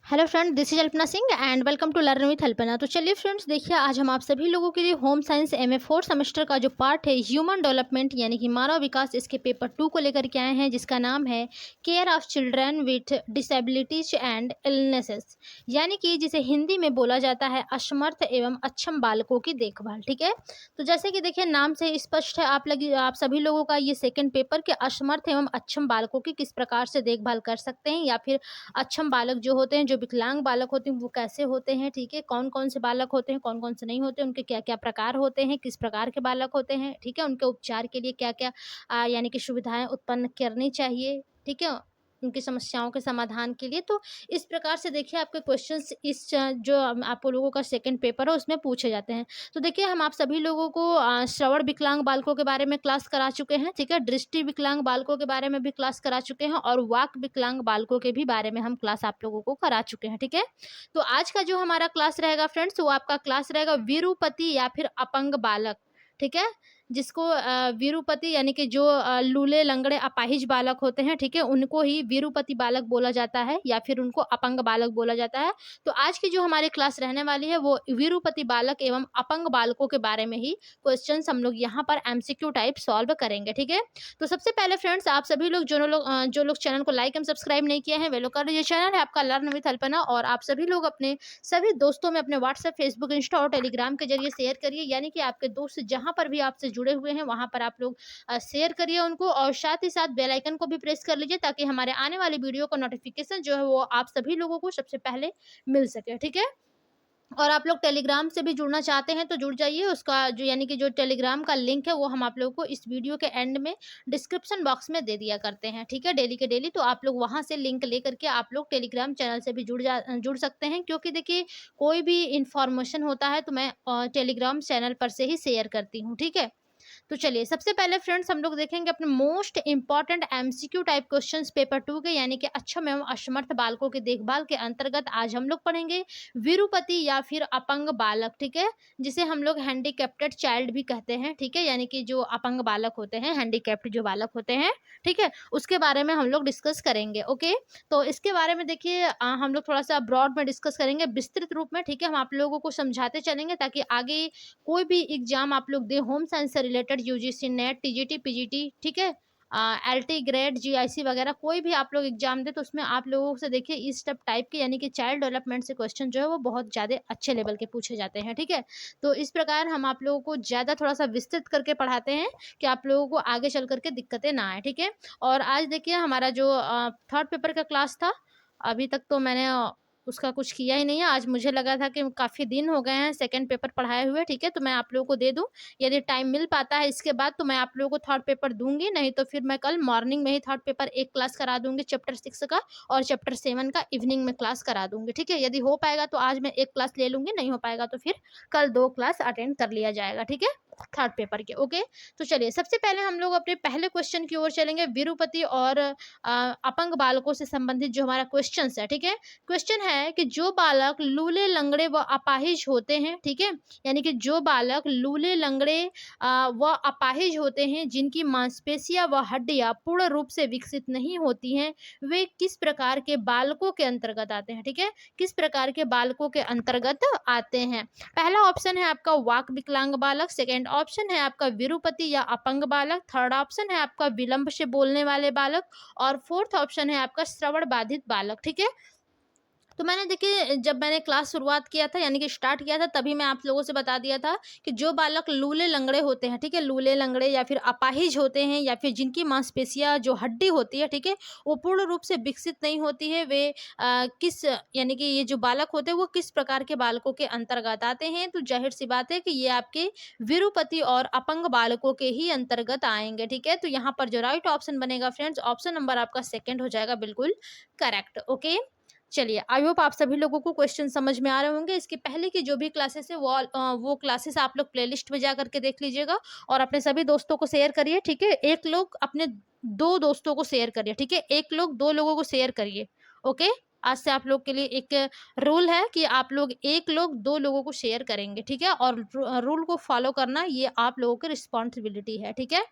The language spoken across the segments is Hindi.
Hello friend, this is Alpana Singh and welcome to learn with Alpana. तो चलिए फ्रेंड्स, देखिए आज हम आप सभी लोगों के लिए होम साइंस एमए 4 सेमेस्टर का जो पार्ट है ह्यूमन डेवलपमेंट यानी कि मानव विकास, इसके पेपर 2 को लेकर के आए हैं, जिसका नाम है care of children with disabilities and illnesses, यानी कि जिसे हिंदी में बोला जाता है असमर्थ एवं अक्षम बालकों की देखभाल। ठीक है, तो जैसे कि देखिए नाम से स्पष्ट है, आप सभी लोगों का ये सेकेंड पेपर के असमर्थ एवं अक्षम बालकों की किस प्रकार से देखभाल कर सकते हैं, या फिर अक्षम बालक जो होते हैं, जो विकलांग बालक होते हैं, वो कैसे होते हैं। ठीक है, कौन-कौन से बालक होते हैं, कौन-कौन से नहीं होते, उनके क्या-क्या प्रकार होते हैं, किस प्रकार के बालक होते हैं। ठीक है, उनके उपचार के लिए क्या-क्या यानी कि सुविधाएँ उत्पन्न करनी चाहिए। ठीक है, उनकी समस्याओं के समाधान के लिए। तो इस प्रकार से देखिए आपके क्वेश्चंस जो आप लोगों का सेकंड पेपर है उसमें पूछे जाते हैं। तो देखिए हम आप सभी लोगों को श्रवण विकलांग बालकों के बारे में क्लास करा चुके हैं। ठीक है, दृष्टि विकलांग बालकों के बारे में भी क्लास करा चुके हैं, और वाक विकलांग बालकों के भी बारे में हम क्लास आप लोगों को करा चुके हैं। ठीक है, तो आज का जो हमारा क्लास रहेगा फ्रेंड्स, वो आपका क्लास रहेगा विरूपति या फिर अपंग बालक। ठीक है, जिसको विरूपति यानी कि जो लूले लंगड़े अपाहिज बालक होते हैं, ठीक है, उनको ही विरूपति बालक बोला जाता है, या फिर उनको अपंग बालक बोला जाता है। तो आज की जो हमारी क्लास रहने वाली है वो विरूपति बालक एवं अपंग बालकों के बारे में ही क्वेश्चंस हम लोग यहाँ पर एमसीक्यू टाइप सॉल्व करेंगे। ठीक है, तो सबसे पहले फ्रेंड्स, आप सभी लोग जो लोग चैनल को लाइक एंड सब्सक्राइब नहीं किए हैं, वे लोग कर लीजिए। चैनल है आपका लर्न विथ अल्पना, और आप सभी लोग अपने सभी दोस्तों में अपने व्हाट्सएप, फेसबुक, इंस्टा और टेलीग्राम के जरिए शेयर करिए, यानी कि आपके दोस्त जहाँ पर भी आपसे जुड़े हुए हैं वहाँ पर आप लोग शेयर करिए उनको, और साथ ही साथ बेल आइकन को भी प्रेस कर लीजिए, ताकि हमारे आने वाली वीडियो का नोटिफिकेशन जो है वो आप सभी लोगों को सबसे पहले मिल सके। ठीक है, और आप लोग टेलीग्राम से भी जुड़ना चाहते हैं तो जुड़ जाइए। उसका जो यानी कि जो टेलीग्राम का लिंक है वो हम आप लोगों को इस वीडियो के एंड में डिस्क्रिप्शन बॉक्स में दे दिया करते हैं। ठीक है, डेली के डेली, तो आप लोग वहां से लिंक लेकर के आप लोग टेलीग्राम चैनल से भी जुड़ सकते हैं, क्योंकि देखिए कोई भी इंफॉर्मेशन होता है तो मैं टेलीग्राम चैनल पर से ही शेयर करती हूँ। ठीक है, तो चलिए सबसे पहले फ्रेंड्स हम लोग देखेंगे अपने most important MCQ type questions paper 2 के, यानी कि अक्षम एवं असमर्थ बालकों की देखभाल के अंतर्गत आज हम लोग पढ़ेंगे विरूपति या फिर अपंग बालक। ठीक है, जिसे हम लोग हैंडीकैप्टेड चाइल्ड भी कहते हैं। ठीक है, यानी कि जो अपंग बालक होते हैं, हैंडीकैप्ड जो बालक होते हैं, ठीक है, उसके बारे में हम लोग डिस्कस करेंगे। ओके, तो इसके बारे में देखिए हम लोग थोड़ा सा ब्रॉड में डिस्कस करेंगे, विस्तृत रूप में। ठीक है, हम आप लोगों को समझाते चलेंगे, ताकि आगे कोई भी एग्जाम आप लोग दे होम साइंस से related, UGC net, TGT, PGT, ठीक है, एलटी ग्रेड, जीआईसी वगैरह कोई भी आप लोग एग्जाम दे, तो उसमें आप लोगों से देखिए इस टाइप के यानी कि चाइल्ड डेवलपमेंट से क्वेश्चन जो है वो बहुत ज़्यादा अच्छे लेवल के पूछे जाते हैं। ठीक है, तो इस प्रकार हम आप लोगों को ज़्यादा थोड़ा सा विस्तृत करके पढ़ाते हैं, कि आप लोगों को आगे चल करके दिक्कतें ना आए। ठीक है, और आज देखिए हमारा जो थर्ड पेपर का क्लास था, अभी तक तो मैंने उसका कुछ किया ही नहीं है। आज मुझे लगा था कि काफ़ी दिन हो गए हैं सेकंड पेपर पढ़ाए हुए। ठीक है, तो मैं आप लोगों को दे दूँ, यदि टाइम मिल पाता है इसके बाद तो मैं आप लोगों को थर्ड पेपर दूँगी, नहीं तो फिर मैं कल मॉर्निंग में ही थर्ड पेपर एक क्लास करा दूँगी चैप्टर 6 का, और चैप्टर 7 का इवनिंग में क्लास करा दूँगी। ठीक है, यदि हो पाएगा तो आज मैं एक क्लास ले लूँगी, नहीं हो पाएगा तो फिर कल 2 क्लास अटेंड कर लिया जाएगा। ठीक है, थर्ड पेपर के। ओके, तो चलिए सबसे पहले हम लोग अपने पहले क्वेश्चन की ओर चलेंगे, विरूपति और अपंग बालकों से संबंधित जो हमारा क्वेश्चन है। ठीक है, क्वेश्चन है कि जो बालक लूले लंगड़े व अपाहिज होते हैं, ठीक है, यानी कि जो बालक लूले लंगड़े व अपाहिज होते हैं, जिनकी मांसपेशियां व हड्डियां पूर्ण रूप से विकसित नहीं होती हैं, वे किस प्रकार के बालकों के अंतर्गत आते हैं। ठीक है, किस प्रकार के बालकों के अंतर्गत आते हैं। पहला ऑप्शन है आपका वाक विकलांग बालक, सेकेंड ऑप्शन है आपका विरूपति या अपंग बालक, थर्ड ऑप्शन है आपका विलंब से बोलने वाले बालक, और फोर्थ ऑप्शन है आपका श्रवण बाधित बालक। ठीक है, तो मैंने देखिए जब मैंने क्लास शुरुआत किया था यानी कि स्टार्ट किया था, तभी मैं आप लोगों से बता दिया था कि जो बालक लूले लंगड़े होते हैं, ठीक है, लूले लंगड़े या फिर अपाहिज होते हैं, या फिर जिनकी मांसपेशियां जो हड्डी होती है, ठीक है, वो पूर्ण रूप से विकसित नहीं होती है, वे किस यानी कि ये जो बालक होते हैं वो किस प्रकार के बालकों के अंतर्गत आते हैं। तो जाहिर सी बात है कि ये आपके विरूपति और अपंग बालकों के ही अंतर्गत आएंगे। ठीक है, तो यहाँ पर जो राइट ऑप्शन बनेगा फ्रेंड्स, ऑप्शन नंबर आपका सेकेंड हो जाएगा, बिल्कुल करेक्ट। ओके, चलिए आई होप आप सभी लोगों को क्वेश्चन समझ में आ रहे होंगे। इसके पहले की जो भी क्लासेस है वो क्लासेस आप लोग प्लेलिस्ट में जा करके देख लीजिएगा, और अपने सभी दोस्तों को शेयर करिए। ठीक है, एक लोग अपने 2 दोस्तों को शेयर करिए। ठीक है, एक लोग 2 लोगों को शेयर करिए। ओके, आज से आप लोग के लिए एक रूल है कि आप लोग एक लोग 2 लोगों को शेयर करेंगे। ठीक है, और रूल को फॉलो करना ये आप लोगों की रिस्पॉन्सिबिलिटी है। ठीक है,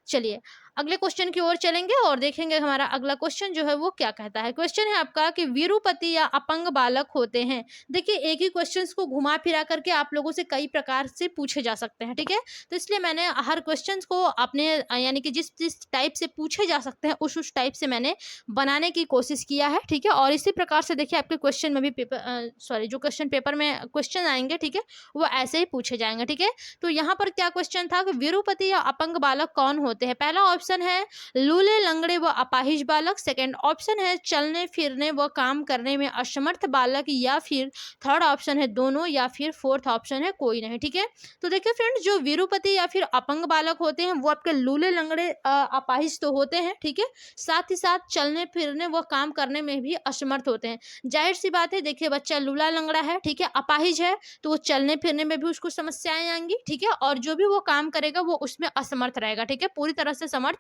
चलिए अगले क्वेश्चन की ओर चलेंगे और देखेंगे हमारा अगला क्वेश्चन जो है वो क्या कहता है। क्वेश्चन है आपका कि विरूपति या अपंग बालक होते हैं। देखिए एक ही क्वेश्चंस को घुमा फिरा करके आप लोगों से कई प्रकार से पूछे जा सकते हैं, ठीक है। तो इसलिए मैंने हर क्वेश्चन्स को अपने यानी कि जिस जिस टाइप से पूछे जा सकते हैं उस टाइप से मैंने बनाने की कोशिश किया है, ठीक है। और इसी प्रकार से देखिए आपके क्वेश्चन में भी पेपर सॉरी जो क्वेश्चन पेपर में क्वेश्चन आएंगे, ठीक है, वो ऐसे ही पूछे जाएंगे, ठीक है। तो यहाँ पर क्या क्वेश्चन था कि विरूपति या अपंग बालक कौन होते हैं। पहला ऑप्शन है लूले लंगड़े व अपाहिज बालक, सेकंड ऑप्शन है चलने फिरने व काम करने में असमर्थ बालक, या फिर थर्ड ऑप्शन है दोनों, या फिर फोर्थ ऑप्शन है कोई नहीं, ठीक है। तो देखिए फ्रेंड्स जो विरूपति या फिर अपंग बालक होते हैं वो आपके लूले लंगड़े अपाहिज तो होते हैं, ठीक है, साथ ही साथ चलने फिरने व काम करने में भी असमर्थ होते हैं। जाहिर सी बात है, देखिए बच्चा लूला लंगड़ा है, ठीक है, अपाहिज है, तो वो चलने फिरने में भी उसको समस्याएं आएंगी, ठीक है, और जो भी वो काम करेगा वो उसमें असमर्थ रहेगा, ठीक है, पूरी तरह से समर्थ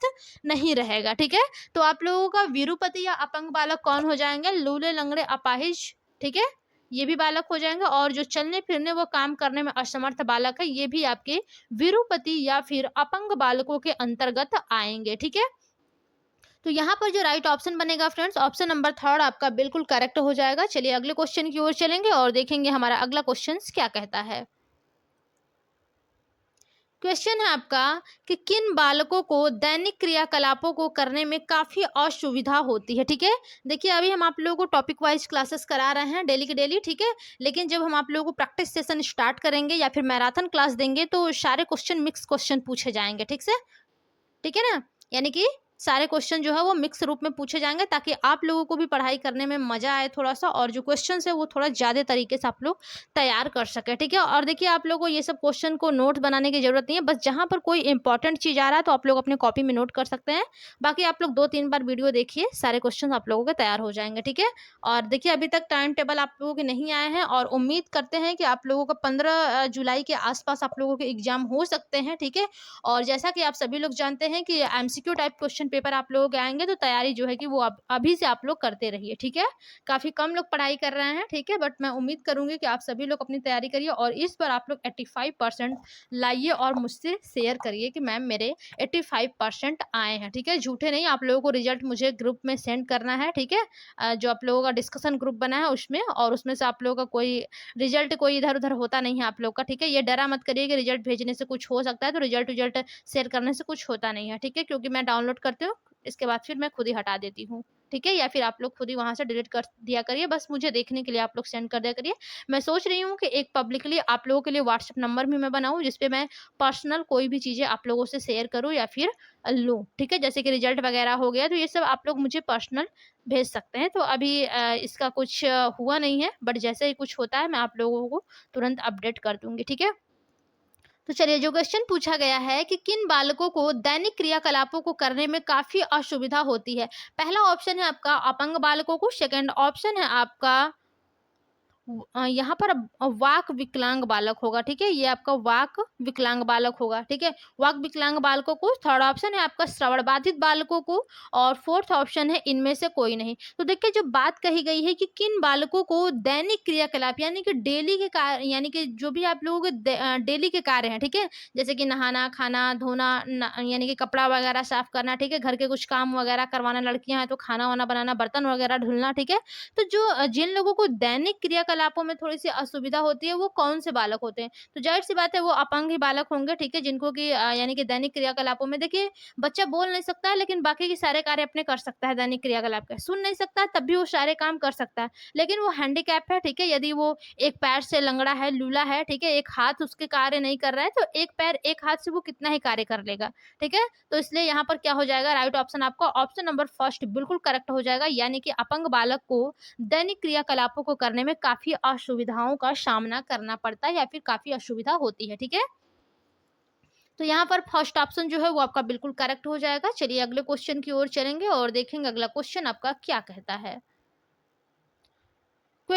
नहीं रहेगा, ठीक है। तो आप लोगों का विरूपति या अपंग बालक कौन हो जाएंगे, लूले लंगड़े अपाहिज, ठीक है, ये भी बालक हो जाएंगे, और जो चलने फिरने वो काम करने में असमर्थ बालक है ये भी आपके विरूपति या फिर अपंग बालकों के अंतर्गत आएंगे, ठीक है। तो यहाँ पर जो राइट ऑप्शन बनेगा फ्रेंड्स, ऑप्शन नंबर थर्ड आपका बिल्कुल करेक्ट हो जाएगा। चलिए अगले क्वेश्चन की ओर चलेंगे और देखेंगे हमारा अगला क्वेश्चन क्या कहता है। क्वेश्चन है आपका कि किन बालकों को दैनिक क्रियाकलापों को करने में काफी असुविधा होती है, ठीक है। देखिए अभी हम आप लोगों को टॉपिक वाइज क्लासेस करा रहे हैं डेली के डेली, ठीक है, लेकिन जब हम आप लोगों को प्रैक्टिस सेशन स्टार्ट करेंगे या फिर मैराथन क्लास देंगे तो सारे क्वेश्चन मिक्स क्वेश्चन पूछे जाएंगे, ठीक से, ठीक है ना। यानी कि सारे क्वेश्चन जो है वो मिक्स रूप में पूछे जाएंगे ताकि आप लोगों को भी पढ़ाई करने में मजा आए थोड़ा सा, और जो क्वेश्चन है वो थोड़ा ज्यादा तरीके से आप लोग तैयार कर सके, ठीक है। और देखिए आप लोगों को ये सब क्वेश्चन को नोट बनाने की जरूरत नहीं है, बस जहां पर कोई इंपॉर्टेंट चीज आ रहा है तो आप लोग अपने कॉपी में नोट कर सकते हैं। बाकी आप लोग 2-3 बार वीडियो देखिए, सारे क्वेश्चन आप लोगों के तैयार हो जाएंगे, ठीक है। और देखिए अभी तक टाइम टेबल आप लोगों के नहीं आए हैं और उम्मीद करते हैं कि आप लोगों का 15 जुलाई के आसपास आप लोगों के एग्जाम हो सकते हैं, ठीक है। और जैसा कि आप सभी लोग जानते हैं कि एमसीक्यू टाइप क्वेश्चन पेपर आप लोगों के आएंगे, तो तैयारी जो है कि वो अभी से आप लोग करते रहिए, ठीक है। काफी कम लोग पढ़ाई कर रहे हैं, ठीक है, बट मैं उम्मीद करूंगी कि आप सभी लोग अपनी तैयारी करिए और इस बार आप लोग 85% लाइए और मुझसे शेयर करिए कि मैम मेरे 85% आए हैं, ठीक है, झूठे नहीं। आप लोगों को रिजल्ट मुझे ग्रुप में सेंड करना है, ठीक है, जो आप लोगों का डिस्कशन ग्रुप बना है उसमें, और उसमें से आप लोगों का कोई रिजल्ट कोई इधर उधर होता नहीं है आप लोग का, ठीक है। ये डरा मत करिए कि रिजल्ट भेजने से कुछ हो सकता है, तो रिजल्ट शेयर करने से कुछ होता नहीं है, ठीक है, क्योंकि मैं डाउनलोड करती हूँ, इसके बाद फिर मैं खुद ही हटा देती हूँ, ठीक है, या फिर आप लोग खुद ही वहां से डिलीट कर दिया करिए, बस मुझे देखने के लिए आप लोग सेंड कर दिया करिए। मैं सोच रही हूँ कि एक पब्लिकली आप लोगों के लिए व्हाट्सएप नंबर भी मैं बनाऊँ जिसपे मैं पर्सनल कोई भी चीजें आप लोगों से शेयर करूँ या फिर लूँ, ठीक है, जैसे कि रिजल्ट वगैरह हो गया तो ये सब आप लोग मुझे पर्सनल भेज सकते हैं। तो अभी इसका कुछ हुआ नहीं है, बट जैसे ही कुछ होता है मैं आप लोगों को तुरंत अपडेट कर दूंगी, ठीक है। तो चलिए जो क्वेश्चन पूछा गया है कि किन बालकों को दैनिक क्रियाकलापों को करने में काफी असुविधा होती है। पहला ऑप्शन है आपका अपंग बालकों को, सेकंड ऑप्शन है आपका यहाँ पर वाक विकलांग बालक होगा, ठीक है, ये आपका वाक विकलांग बालक होगा, ठीक है, वाक विकलांग बालकों को। थर्ड ऑप्शन है आपका श्रवण बाधित बालकों को, और फोर्थ ऑप्शन है इनमें से कोई नहीं। तो देखिए जो बात कही गई है कि किन बालकों को दैनिक क्रियाकलाप यानी कि डेली के कार्य, यानी कि जो भी आप लोगों के डेली के कार्य हैं, ठीक है, जैसे कि नहाना खाना धोना, यानी कि कपड़ा वगैरह साफ करना, ठीक है, घर के कुछ काम वगैरह करवाना, लड़कियां हैं तो खाना वाना बनाना, बर्तन वगैरह धुलना, ठीक है। तो जो जिन लोगों को दैनिक क्रियाकलापों में थोड़ी सी असुविधा होती है वो कौन से बालक होते हैं, तो जाहिर सी बात है वो अपंग ही बालक होंगे, ठीक है, जिनको कि यानी कि दैनिक क्रियाकलापों में देखिए बच्चा बोल नहीं सकता है लेकिन बाकी के सारे कार्य अपने कर सकता है, दैनिक क्रियाकलाप के सुन नहीं सकता है तब भी वो सारे काम कर सकता है, लेकिन वो हैंडीकैप है, ठीक है, यदि वो एक पैर से लंगड़ा है, लूला है, ठीक है, एक हाथ उसके कार्य नहीं कर रहा है तो एक पैर एक हाथ से वो कितना ही कार्य कर लेगा, ठीक है। तो इसलिए यहाँ पर क्या हो जाएगा, राइट ऑप्शन आपका ऑप्शन नंबर फर्स्ट बिल्कुल करेक्ट हो जाएगा, यानी कि अपंग बालक को दैनिक क्रियाकलापों को करने में काफी असुविधाओं का सामना करना पड़ता है या फिर काफी असुविधा होती है, ठीक है। तो यहाँ पर फर्स्ट ऑप्शन जो है वो आपका बिल्कुल करेक्ट हो जाएगा। चलिए अगले क्वेश्चन की ओर चलेंगे और देखेंगे अगला क्वेश्चन आपका क्या कहता है।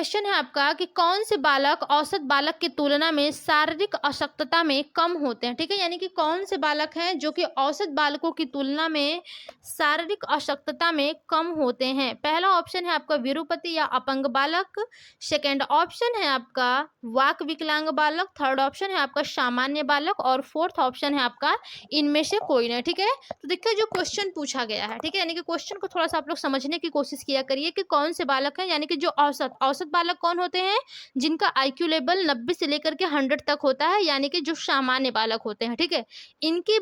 क्वेश्चन है आपका कि कौन से बालक औसत बालक की तुलना में शारीरिक अशक्तता में कम होते हैं। ठीक है, यानी कि कौन से बालक हैं जो कि औसत बालकों की तुलना में शारीरिक अशक्तता में कम होते हैं। पहला ऑप्शन है आपका विरूपति या अपंग बालक, सेकंड ऑप्शन है आपका वाक विकलांग बालक, थर्ड ऑप्शन है आपका सामान्य बालक और फोर्थ ऑप्शन है आपका इनमें से कोई नहीं। ठीक है, तो देखिए जो क्वेश्चन पूछा गया है, ठीक है, यानी कि क्वेश्चन को थोड़ा सा आप लोग समझने की कोशिश किया करिए कि कौन से बालक हैं, यानी कि जो औसत बालक कौन होते हैं, जिनका आईक्यू लेवल 90 से लेकर के 100 तक होता है, यानी कि जो सामान्य बालक होते हैं। ठीक है, इनकी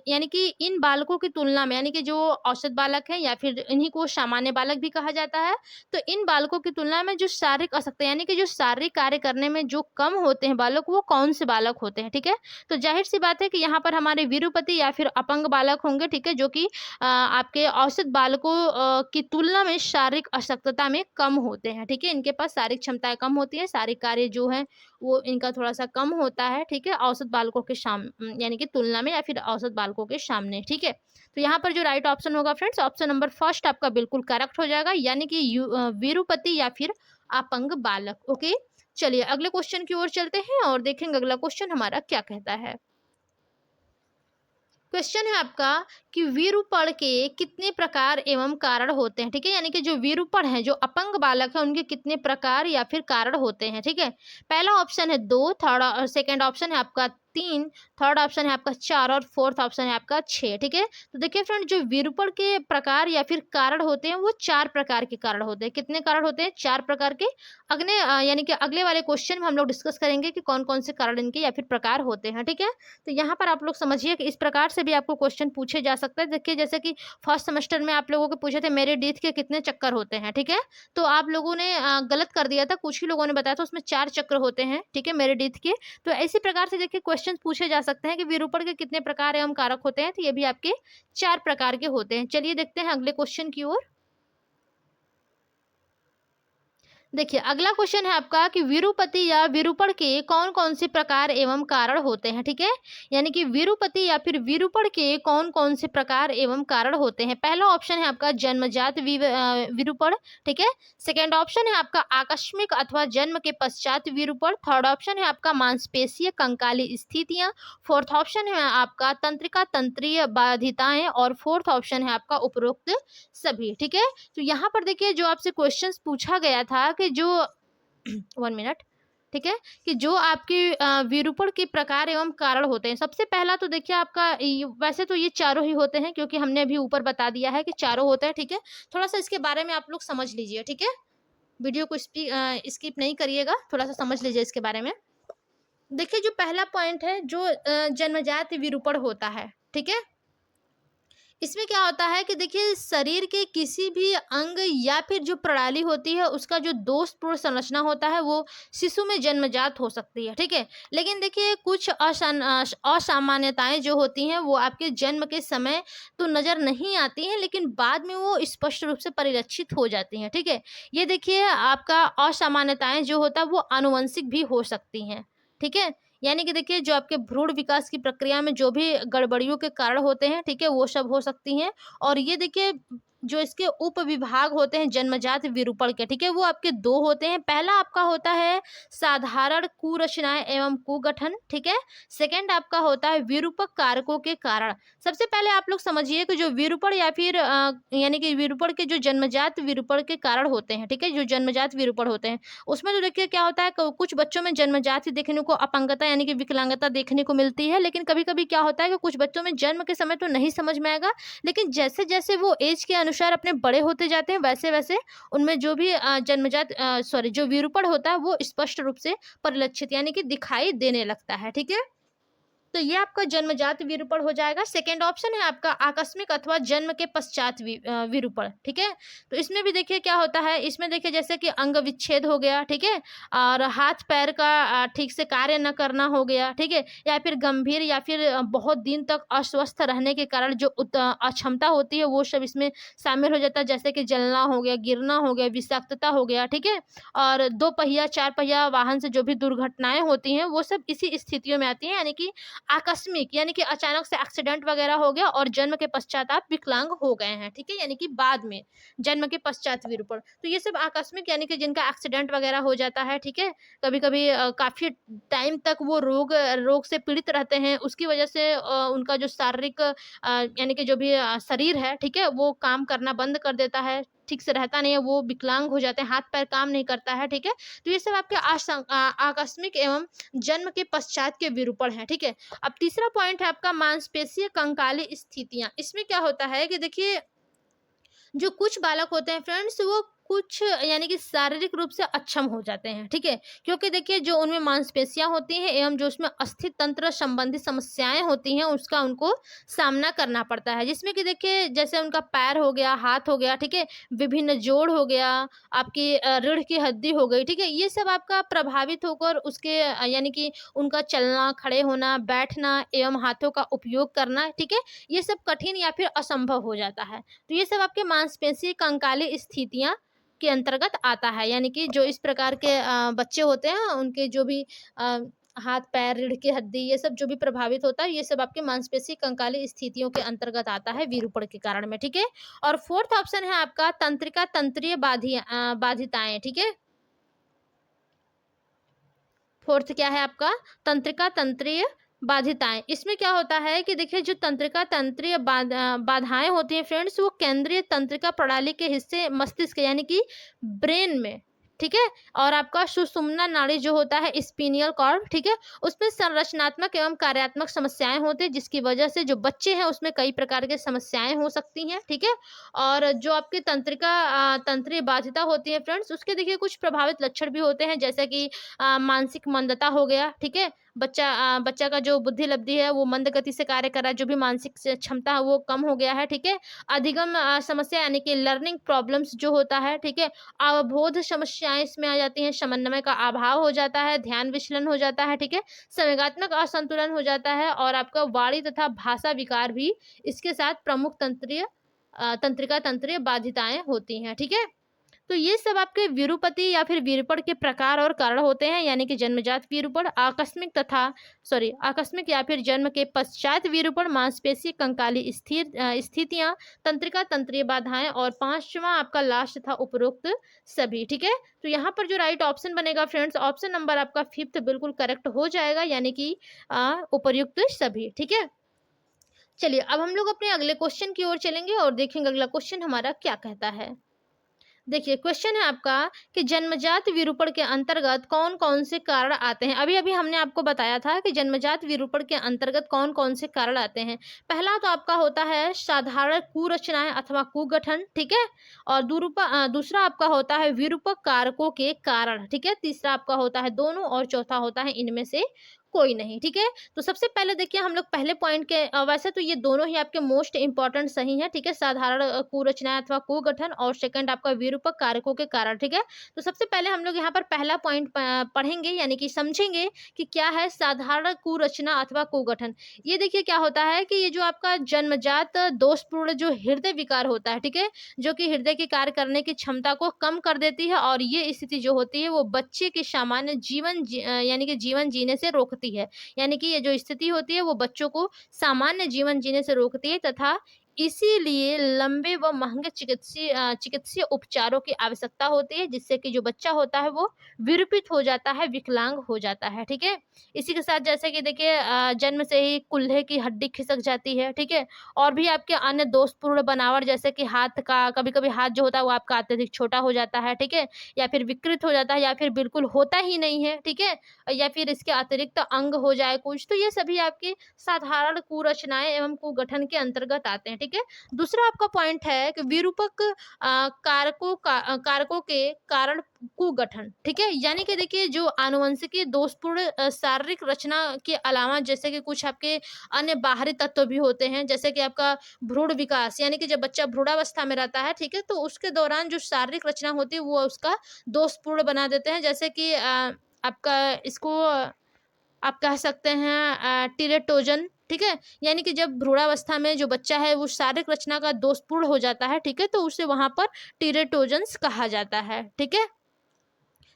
यानी कि इन बालकों की तुलना में, यानी कि जो औसत बालक है या फिर इन्हीं को सामान्य बालक भी कहा जाता है, तो इन बालकों की तुलना में जो शारीरिक अशक्तता यानी कि जो शारीरिक कार्य करने में जो कम होते हैं बालक, वो कौन से बालक होते हैं। ठीक है, तो जाहिर सी बात है कि यहाँ पर हमारे विरूपति या फिर अपंग बालक होंगे। ठीक है, जो कि आपके औसत बालकों की तुलना में शारीरिक अशक्तता में कम होते हैं। ठीक है, इनके पास शारीरिक क्षमताएं कम होती है, शारीरिक कार्य जो है वो इनका थोड़ा सा कम होता है। ठीक है, औसत बालकों के यानी कि तुलना में या फिर औसत बालकों के सामने। ठीक है, तो यहाँ पर जो राइट ऑप्शन होगा फ्रेंड्स, ऑप्शन नंबर फर्स्ट आपका बिल्कुल करेक्ट हो जाएगा, यानी कि विरूपति या फिर अपंग बालक। ओके, चलिए अगले क्वेश्चन की ओर चलते हैं और देखेंगे अगला क्वेश्चन हमारा क्या कहता है। क्वेश्चन है आपका कि विरूपण के कितने प्रकार एवं कारण होते हैं। ठीक है, यानी कि जो विरूपण है, जो अपंग बालक है, उनके कितने प्रकार या फिर कारण होते हैं। ठीक है, पहला ऑप्शन है 2, थर्ड सेकंड ऑप्शन है आपका 3, थर्ड ऑप्शन है आपका 4 और फोर्थ ऑप्शन है आपका 6। ठीक है, तो देखिए फ्रेंड, जो विरूपण के प्रकार या फिर कारण होते हैं वो 4 प्रकार के कारण होते हैं। कितने कारण होते हैं? 4 प्रकार के। अगले यानी कि अगले वाले क्वेश्चन में हम लोग डिस्कस करेंगे कि कौन कौन से कारण इनके या फिर प्रकार होते हैं। ठीक है, तो यहाँ पर आप लोग समझिए कि इस प्रकार से भी आपको क्वेश्चन पूछे जा सकता है। देखिए, जैसे कि फर्स्ट सेमेस्टर में आप लोगों को पूछे थे मेरिडीथ के कितने चक्कर होते हैं। ठीक है, तो आप लोगों ने गलत कर दिया था, कुछ ही लोगों ने बताया था उसमें 4 चक्र होते हैं। ठीक है, मेरिडीथ के। तो इसी प्रकार से देखिए क्वेश्चन पूछे जा सकते हैं कि विरूपण के कितने प्रकार एवं कारक होते हैं, तो ये भी आपके 4 प्रकार के होते हैं। चलिए देखते हैं अगले क्वेश्चन की ओर। देखिए अगला क्वेश्चन है आपका कि विरूपति या विरूपण के कौन कौन से प्रकार एवं कारण होते हैं। ठीक है, यानी कि विरूपति या फिर विरूपण के कौन कौन से प्रकार एवं कारण होते हैं। पहला ऑप्शन है आपका जन्मजात विरूपण। ठीक है, सेकंड ऑप्शन है आपका आकस्मिक अथवा जन्म के पश्चात विरूपण, थर्ड ऑप्शन है आपका मांसपेशीय कंकाली स्थितियां, फोर्थ ऑप्शन है आपका तंत्रिका तंत्रीय बाधिताएं और फोर्थ ऑप्शन है आपका उपरोक्त सभी। ठीक है, तो यहाँ पर देखिए जो आपसे क्वेश्चंस पूछा गया था कि जो 1 मिनट, ठीक है, कि जो आपके विरूपण के प्रकार एवं कारण होते हैं। सबसे पहला तो देखिए आपका वैसे तो ये चारों ही होते हैं, क्योंकि हमने अभी ऊपर बता दिया है कि चारों होते हैं। ठीक है, थोड़ा सा इसके बारे में आप लोग समझ लीजिए। ठीक है, वीडियो को स्किप नहीं करिएगा, थोड़ा सा समझ लीजिए इसके बारे में। देखिए जो पहला पॉइंट है, जो जन्मजात विरूपण होता है। ठीक है, इसमें क्या होता है कि देखिए शरीर के किसी भी अंग या फिर जो प्रणाली होती है उसका जो दोषपूर्ण संरचना होता है वो शिशु में जन्मजात हो सकती है। ठीक है, लेकिन देखिए कुछ असामान्यताएं जो होती हैं वो आपके जन्म के समय तो नज़र नहीं आती हैं, लेकिन बाद में वो स्पष्ट रूप से परिलक्षित हो जाती हैं। ठीक है, ये देखिए आपका असामान्यताएं जो होता है वो आनुवंशिक भी हो सकती हैं। ठीक है, यानी कि देखिए जो आपके भ्रूण विकास की प्रक्रिया में जो भी गड़बड़ियों के कारण होते हैं, ठीक है, वो सब हो सकती हैं। और ये देखिए जो इसके उप विभाग होते हैं जन्मजात विरूपण के, ठीक है, वो आपके 2 होते हैं। पहला आपका होता है साधारण कुरचनाएं एवं कुगठन। ठीक है, सेकंड आपका होता है विरूपक कारकों के कारण। सबसे पहले आप लोग समझिए कि जो विरूपण या फिर यानी कि विरूपण के जो जन्मजात विरूपण के कारण होते हैं, ठीक है, जो जन्मजात विरूपण होते हैं उसमें तो देखिए क्या होता है, कुछ बच्चों में जन्मजात ही देखने को अपंगता यानी कि विकलांगता देखने को मिलती है। लेकिन कभी कभी क्या होता है कि कुछ बच्चों में जन्म के समय तो नहीं समझ में आएगा, लेकिन जैसे जैसे वो एज के अनुसार अपने बड़े होते जाते हैं वैसे वैसे उनमें जो भी जो विरूपण होता है वो स्पष्ट रूप से परिलक्षित यानी कि दिखाई देने लगता है। ठीक है, तो ये आपका जन्मजात विरूपण हो जाएगा। सेकेंड ऑप्शन है आपका आकस्मिक अथवा जन्म के पश्चात विरूपण। ठीक है, तो इसमें भी देखिए क्या होता है, इसमें देखिए जैसे कि अंग विच्छेद हो गया। ठीक है, और हाथ पैर का ठीक से कार्य न करना हो गया। ठीक है, या फिर गंभीर या फिर बहुत दिन तक अस्वस्थ रहने के कारण जो अक्षमता होती है वो सब इसमें शामिल हो जाता है, जैसे कि जलना हो गया, गिरना हो गया, विषाक्तता हो गया। ठीक है, और 2 पहिया 4 पहिया वाहन से जो भी दुर्घटनाएं होती हैं वो सब इसी स्थितियों में आती हैं, यानी कि आकस्मिक यानी कि अचानक से एक्सीडेंट वगैरह हो गया और जन्म के पश्चात आप विकलांग हो गए हैं, ठीक है, यानी कि बाद में जन्म के पश्चात विरूपण। तो ये सब आकस्मिक यानी कि जिनका एक्सीडेंट वगैरह हो जाता है, ठीक है, कभी कभी काफी टाइम तक वो रोग से पीड़ित रहते हैं, उसकी वजह से उनका जो शारीरिक यानी कि जो भी शरीर है, ठीक है, वो काम करना बंद कर देता है, ठीक से रहता नहीं है, वो विकलांग हो जाते हैं, हाथ पैर काम नहीं करता है, ठीक है। तो ये सब आपके आकस्मिक एवं जन्म के पश्चात के विरूपण है, ठीक है। अब तीसरा पॉइंट है आपका मांसपेशीय कंकाली स्थितियां। इसमें क्या होता है कि देखिए जो कुछ बालक होते हैं फ्रेंड्स वो कुछ यानी कि शारीरिक रूप से अक्षम हो जाते हैं, ठीक है, क्योंकि देखिए जो उनमें मांसपेशियां होती हैं एवं जो उसमें अस्थि तंत्र संबंधी समस्याएं होती हैं उसका उनको सामना करना पड़ता है, जिसमें कि देखिए जैसे उनका पैर हो गया, हाथ हो गया, ठीक है, विभिन्न जोड़ हो गया, आपकी रीढ़ की हड्डी हो गई, ठीक है, ये सब आपका प्रभावित होकर उसके यानी कि उनका चलना, खड़े होना, बैठना एवं हाथों का उपयोग करना, ठीक है, ये सब कठिन या फिर असंभव हो जाता है। तो ये सब आपके मांसपेशी कंकाली स्थितियां के अंतर्गत आता है, यानी कि जो इस प्रकार के बच्चे होते हैं उनके जो भी अ, हाथ पैर रीढ़ की हड्डी ये सब जो भी प्रभावित होता है ये सब आपके मांसपेशी कंकाली स्थितियों के अंतर्गत आता है विरूपण के कारण में, ठीक है। और फोर्थ ऑप्शन है आपका तंत्रिका तंत्रीय बाधिताएं, ठीक है। फोर्थ क्या है आपका तंत्रिका तंत्रीय बाधिताएं। इसमें क्या होता है कि देखिए जो तंत्रिका तंत्रीय बाधाएं होती हैं फ्रेंड्स वो केंद्रीय तंत्रिका प्रणाली के हिस्से मस्तिष्क यानी कि ब्रेन में, ठीक है, और आपका सुषुम्ना नाड़ी जो होता है स्पिनियल कॉर्ड, ठीक है, उसमें संरचनात्मक एवं कार्यात्मक समस्याएं होती है जिसकी वजह से जो बच्चे हैं उसमें कई प्रकार की समस्याएं हो सकती हैं, ठीक है। और जो आपकी तंत्रिका तंत्रीय बाधिता होती है फ्रेंड्स उसके देखिए कुछ प्रभावित लक्षण भी होते हैं जैसे कि मानसिक मंदता हो गया, ठीक है, बच्चा का जो बुद्धि लब्धि है वो मंद गति से कार्य कर रहा है, जो भी मानसिक क्षमता है वो कम हो गया है, ठीक है। अधिगम समस्या यानी कि लर्निंग प्रॉब्लम्स जो होता है, ठीक है, अवबोध समस्याएं इसमें आ जाती हैं, समन्वय का अभाव हो जाता है, ध्यान विचलन हो जाता है, ठीक है, संवेगात्मक असंतुलन हो जाता है और आपका वाणी तथा भाषा विकार भी इसके साथ प्रमुख तंत्रिका तंत्रीय बाधिताएं होती हैं, ठीक है। तो ये सब आपके विरूपति या फिर विरूपण के प्रकार और कारण होते हैं, यानी कि जन्मजात विरूपण, आकस्मिक या फिर जन्म के पश्चात विरूपण, मांसपेशी कंकाली स्थितियां, तंत्रिका तंत्रीय बाधाएं और पांचवा आपका लास्ट था उपरोक्त सभी, ठीक है। तो यहाँ पर जो राइट ऑप्शन बनेगा फ्रेंड्स ऑप्शन नंबर आपका फिफ्थ बिल्कुल करेक्ट हो जाएगा, यानी कि उपर्युक्त सभी, ठीक है। चलिए अब हम लोग अपने अगले क्वेश्चन की ओर चलेंगे और देखेंगे अगला क्वेश्चन हमारा क्या कहता है। देखिए क्वेश्चन है आपका कि जन्मजात विरूपण के अंतर्गत कौन कौन से कारण आते हैं। अभी अभी हमने आपको बताया था कि जन्मजात विरूपण के अंतर्गत कौन कौन से कारण आते हैं। पहला तो आपका होता है साधारण कुरचनाएं अथवा कुगठन, ठीक है, और दूसरा आपका होता है विरूपक कारकों के कारण, ठीक है, तीसरा आपका होता है दोनों और चौथा होता है इनमें से कोई नहीं, ठीक है। तो सबसे पहले देखिए हम लोग पहले पॉइंट के वैसे तो ये दोनों ही आपके मोस्ट इंपॉर्टेंट सही है, ठीक है, साधारण कुरचनाएं अथवा कुगठन और सेकंड आपका विरूपक कारकों के कारण, ठीक है। तो सबसे पहले हम लोग यहाँ पर पहला पॉइंट पढ़ेंगे यानी कि समझेंगे कि क्या है साधारण कुरचना अथवा कुगठन। ये देखिए क्या होता है कि ये जो आपका जन्मजात दोषपूर्ण जो हृदय विकार होता है, ठीक है, जो कि हृदय के कार्य करने की क्षमता को कम कर देती है और ये स्थिति जो होती है वो बच्चे के सामान्य यानी कि जीवन जीने से रोकती है, यानी कि ये जो स्थिति होती है वो बच्चों को सामान्य जीवन जीने से रोकती है तथा इसीलिए लंबे व महंगे चिकित्सीय उपचारों की आवश्यकता होती है जिससे कि जो बच्चा होता है वो विरूपित हो जाता है, विकलांग हो जाता है, ठीक है। इसी के साथ जैसे कि देखिए जन्म से ही कुल्हे की हड्डी खिसक जाती है, ठीक है, और भी आपके अन्य दोषपूर्ण बनावट जैसे कि हाथ का कभी कभी हाथ जो होता है वो आपका अत्यधिक छोटा हो जाता है, ठीक है, या फिर विकृत हो जाता है या फिर बिल्कुल होता ही नहीं है, ठीक है, या फिर इसके अतिरिक्त अंग हो जाए कुछ, तो ये सभी आपकी साधारण कुरचनाएं एवं कुगठन के अंतर्गत आते हैं, ठीक है। दूसरा आपका पॉइंट है कि विरूपक कारकों के कारण कुगठन, ठीक है, यानी कि देखिए जो आनुवंशिक दोषपूर्ण शारीरिक रचना के अलावा जैसे कि कुछ आपके अन्य बाहरी तत्व भी होते हैं जैसे कि आपका भ्रूण विकास, यानी कि जब बच्चा भ्रूणावस्था में रहता है, ठीक है, तो उसके दौरान जो शारीरिक रचना होती है वो उसका दोषपूर्ण बना देते हैं, जैसे कि आपका इसको आप कह सकते हैं टीरेटोजन, ठीक है, यानी कि जब भ्रूणावस्था में जो बच्चा है वो शारीरिक रचना का दोषपूर्ण हो जाता है, ठीक है, तो उसे वहां पर टीरेटोजन्स कहा जाता है, ठीक है।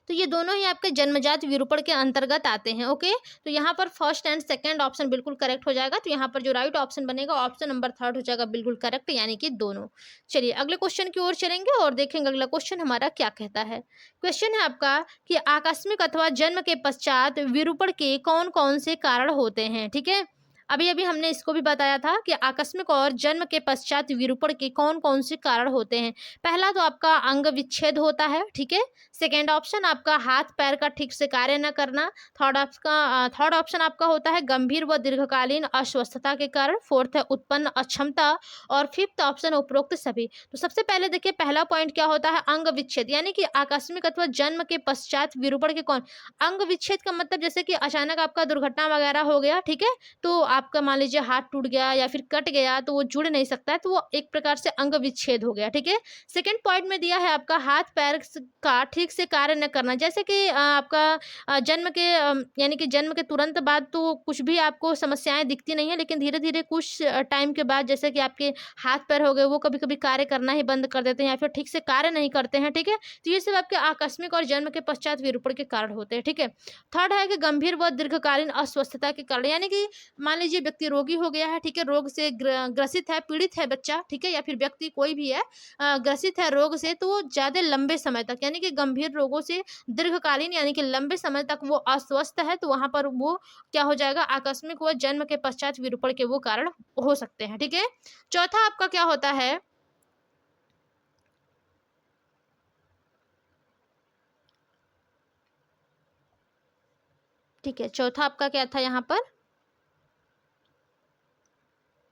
तो ये दोनों ही आपके जन्मजात विरूपण के अंतर्गत आते हैं। ओके, तो यहाँ पर फर्स्ट एंड सेकंड ऑप्शन बिल्कुल करेक्ट हो जाएगा। तो यहाँ पर जो राइट ऑप्शन बनेगा ऑप्शन नंबर थर्ड हो जाएगा बिल्कुल करेक्ट, यानी कि दोनों। चलिए अगले क्वेश्चन की ओर चलेंगे और देखेंगे अगला क्वेश्चन हमारा क्या कहता है। क्वेश्चन है आपका कि आकस्मिक अथवा जन्म के पश्चात विरूपण के कौन कौन से कारण होते हैं। ठीक है, अभी अभी हमने इसको भी बताया था कि आकस्मिक और जन्म के पश्चात विरूपण के कौन कौन से कारण होते हैं। पहला तो आपका अंग विच्छेद होता है। ठीक है, सेकेंड ऑप्शन आपका हाथ पैर का ठीक से कार्य न करना। थर्ड ऑप्शन आपका होता है गंभीर व दीर्घकालीन अस्वस्थता के कारण। फोर्थ है उत्पन्न अक्षमता। और फिफ्थ ऑप्शन उपरोक्त सभी। तो सबसे पहले देखिए पहला पॉइंट क्या होता है, अंग विच्छेद, यानी कि आकस्मिक अथवा जन्म के पश्चात विरूपण के कौन। अंग विच्छेद का मतलब जैसे कि अचानक आपका दुर्घटना वगैरह हो गया, ठीक है, तो आपका मान लीजिए हाथ टूट गया या फिर कट गया तो वो जुड़ नहीं सकता है, तो वो एक प्रकार से अंग विच्छेद हो गया। ठीक है, सेकंड पॉइंट में दिया है आपका हाथ पैर का ठीक से कार्य न करना, जैसे कि आपका जन्म के यानी कि जन्म के तुरंत बाद तो कुछ भी आपको समस्याएं दिखती नहीं है, लेकिन धीरे धीरे कुछ टाइम के बाद जैसे कि आपके हाथ पैर हो गए वो कभी कभी कार्य करना ही बंद कर देते हैं या फिर ठीक से कार्य नहीं करते हैं। ठीक है, तो ये सब आपके आकस्मिक और जन्म के पश्चात विरूपण के कारण होते हैं। ठीक है, थर्ड है कि गंभीर व दीर्घकालीन अस्वस्थता के कारण, यानी कि मान लीजिए व्यक्ति रोगी हो गया है, ठीक है, रोग से ग्रसित है, पीड़ित है बच्चा, ठीक है, या फिर व्यक्ति कोई भी है ग्रसित है रोग से, तो वो ज्यादा लंबे समय तक यानी कि गंभीर रोगों से दीर्घकालीन यानी कि लंबे समय तक वो अस्वस्थ है, तो वहां पर वो क्या हो जाएगा, आकस्मिक व जन्म के पश्चात विरूपण के वो कारण हो सकते हैं। ठीक है, चौथा आपका क्या होता है, ठीक है, चौथा आपका क्या था यहाँ पर,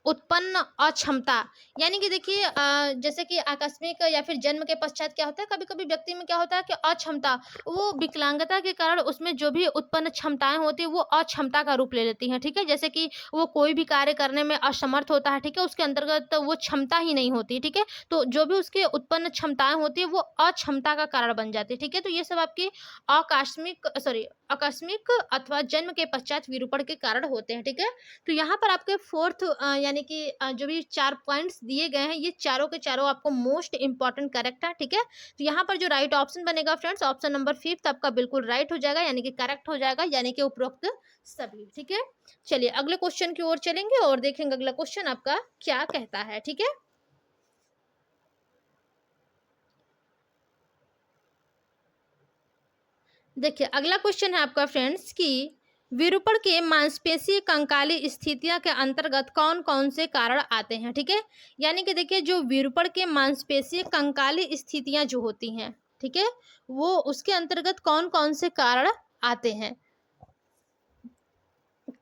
उत्पन्न अक्षमता, यानी कि देखिए जैसे कि आकस्मिक या फिर जन्म के पश्चात क्या होता है, कभी कभी व्यक्ति में क्या होता है कि अक्षमता, वो विकलांगता के कारण उसमें जो भी उत्पन्न क्षमताएं होती है वो अक्षमता का रूप ले लेती हैं। ठीक है, जैसे कि वो कोई भी कार्य करने में असमर्थ होता है, ठीक है, उसके अंतर्गत वो क्षमता ही नहीं होती। ठीक है, तो जो भी उसके उत्पन्न क्षमताएं होती है वो अक्षमता का कारण बन जाती है। ठीक है, तो ये सब आपके आकस्मिक अथवा जन्म के पश्चात विरूपण के कारण होते हैं। ठीक है, तो यहाँ पर आपके फोर्थ यानी कि जो भी 4 पॉइंट्स दिए गए हैं ये चारों के चारों आपको मोस्ट इंपॉर्टेंट करेक्ट है। ठीक है, तो यहाँ पर जो राइट ऑप्शन बनेगा फ्रेंड्स ऑप्शन नंबर फिफ्थ आपका बिल्कुल राइट हो जाएगा, यानी कि करेक्ट हो जाएगा, यानी कि उपरोक्त सभी। ठीक है, चलिए अगले क्वेश्चन की ओर चलेंगे और देखेंगे अगला क्वेश्चन आपका क्या कहता है। ठीक है, देखिए अगला क्वेश्चन है आपका फ्रेंड्स कि विरूपण के मांसपेशीय कंकाली स्थितियां के अंतर्गत कौन कौन से कारण आते हैं। ठीक है, यानी कि देखिए जो विरूपण के मांसपेशीय कंकाली स्थितियां जो होती हैं, ठीक है, वो उसके अंतर्गत कौन कौन से कारण आते हैं।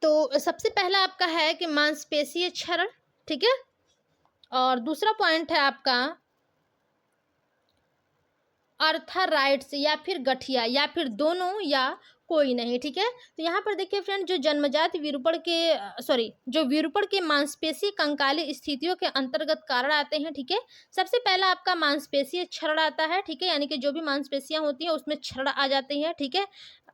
तो सबसे पहला आपका है कि मांसपेशीय क्षरण, ठीक है, और दूसरा पॉइंट है आपका अर्थराइट्स या फिर गठिया या फिर दोनों या कोई नहीं। ठीक है, तो यहाँ पर देखिए फ्रेंड जो जन्मजात विरूपण के जो विरूपण के मांसपेशी कंकाली स्थितियों के अंतर्गत कारण आते हैं। ठीक है, सबसे पहला आपका मांसपेशीय क्षरण आता है। ठीक है, यानी कि जो भी मांसपेशियां होती हैं उसमें क्षरण आ जाती हैं। ठीक है,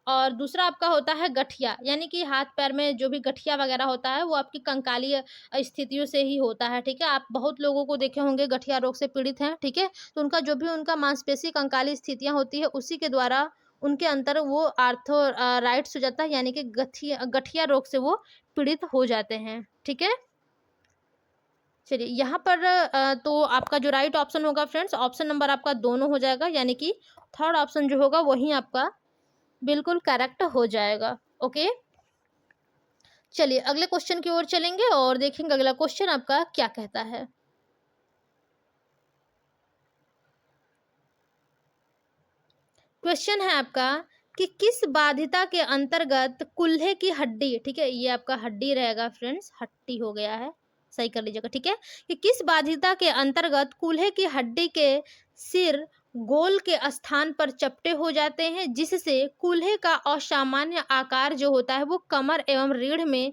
और दूसरा आपका होता है गठिया, यानी कि हाथ पैर में जो भी गठिया वगैरह होता है वो आपकी कंकालीय स्थितियों से ही होता है। ठीक है, आप बहुत लोगों को देखे होंगे गठिया रोग से पीड़ित हैं। ठीक है, तो उनका जो भी उनका मांसपेशी कंकाली स्थितियां होती है उसी के द्वारा उनके अंतर वो आर्थो राइट्स हो जाता है, यानी कि गठिया गठिया रोग से वो पीड़ित हो जाते हैं। ठीक है, चलिए यहाँ पर तो आपका जो राइट ऑप्शन होगा फ्रेंड्स ऑप्शन नंबर आपका दोनों हो जाएगा, यानी कि थर्ड ऑप्शन जो होगा वही आपका बिल्कुल करेक्ट हो जाएगा। ओके, चलिए अगले क्वेश्चन की ओर चलेंगे और देखेंगे अगला क्वेश्चन आपका क्या कहता है। क्वेश्चन है आपका कि किस बाध्यता के अंतर्गत कुल्हे की हड्डी, ठीक है, ये आपका हड्डी रहेगा फ्रेंड्स, हड्डी हो गया है, सही कर लीजिएगा। ठीक है, कि किस बाध्यता के अंतर्गत कुल्हे की हड्डी के सिर गोल के स्थान पर चपटे हो जाते हैं, जिससे कुल्हे का असामान्य आकार जो होता है वो कमर एवं रीढ़ में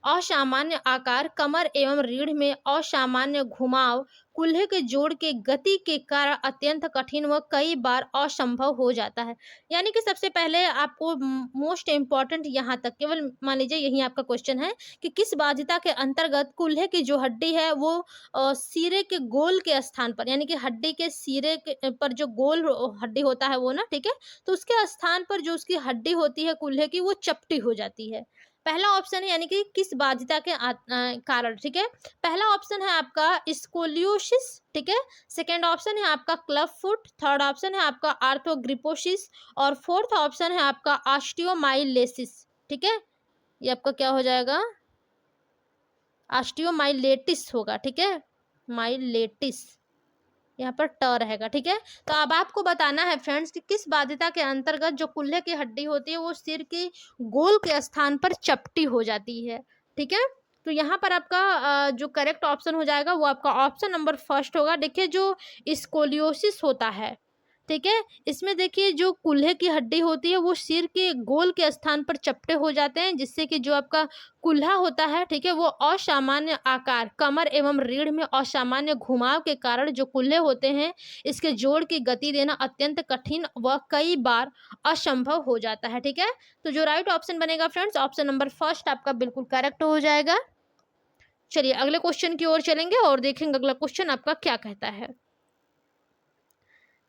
असामान्य आकार, कमर एवं रीढ़ में असामान्य घुमाव, कूल्हे के जोड़ के गति के कारण अत्यंत कठिन व कई बार असंभव हो जाता है। यानी कि सबसे पहले आपको मोस्ट इम्पोर्टेंट यहाँ तक केवल मान लीजिए यही आपका क्वेश्चन है कि किस बाध्यता के अंतर्गत कूल्हे की जो हड्डी है वो सिरे के गोल के स्थान पर, यानी कि हड्डी के सिरे के पर जो गोल हड्डी होता है वो ना, ठीक है, तो उसके स्थान पर जो उसकी हड्डी होती है कूल्हे की वो चपटी हो जाती है। पहला ऑप्शन है यानी कि किस बाध्यता के कारण, ठीक है। पहला ऑप्शन है आपका स्कोलियोसिस, ठीक है। सेकंड ऑप्शन है आपका क्लब फुट, थर्ड ऑप्शन है आपका आर्थ्रोग्रिपोसिस और फोर्थ ऑप्शन है आपका ऑस्टियोमाइलेसिस, ठीक है। ये आपका क्या हो जाएगा, ऑस्टियोमाइलेटिस होगा, ठीक है, माइलेटिस यहाँ पर ट रहेगा, ठीक है। तो अब आपको बताना है फ्रेंड्स कि किस बाध्यता के अंतर्गत जो कूल्हे की हड्डी होती है वो सिर के गोल के स्थान पर चपटी हो जाती है, ठीक है। तो यहाँ पर आपका जो करेक्ट ऑप्शन हो जाएगा वो आपका ऑप्शन नंबर फर्स्ट होगा। देखिए जो स्कोलियोसिस होता है, ठीक है, इसमें देखिए जो कूल्हे की हड्डी होती है वो सिर के गोल के स्थान पर चपटे हो जाते हैं, जिससे कि जो आपका कूल्हा होता है, ठीक है, वो असामान्य आकार, कमर एवं रीढ़ में असामान्य घुमाव के कारण जो कूल्हे होते हैं इसके जोड़ की गति देना अत्यंत कठिन व कई बार असंभव हो जाता है, ठीक है। तो जो राइट ऑप्शन बनेगा फ्रेंड्स, ऑप्शन नंबर फर्स्ट आपका बिल्कुल करेक्ट हो जाएगा। चलिए अगले क्वेश्चन की ओर चलेंगे और देखेंगे अगला क्वेश्चन आपका क्या कहता है।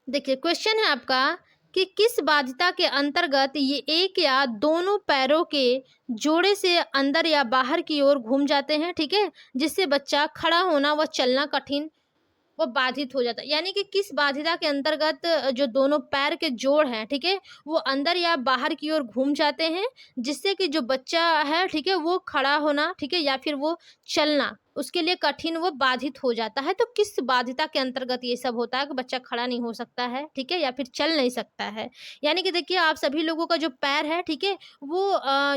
देखिए क्वेश्चन है आपका कि किस बाध्यता के अंतर्गत ये एक या दोनों पैरों के जोड़े से अंदर या बाहर की ओर घूम जाते हैं, ठीक है, जिससे बच्चा खड़ा होना व चलना कठिन वो बाधित हो जाता है। यानी कि किस बाध्यता के अंतर्गत जो दोनों पैर के जोड़ हैं, ठीक है, वो अंदर या बाहर की ओर घूम जाते हैं, जिससे कि जो बच्चा है, ठीक है, वो खड़ा होना, ठीक है, या फिर वो चलना उसके लिए कठिन वो बाधित हो जाता है। तो किस बाध्यता के अंतर्गत ये सब होता है कि बच्चा खड़ा नहीं हो सकता है, ठीक है, या फिर चल नहीं सकता है। यानी कि देखिए आप सभी लोगों का जो पैर है, ठीक है, वो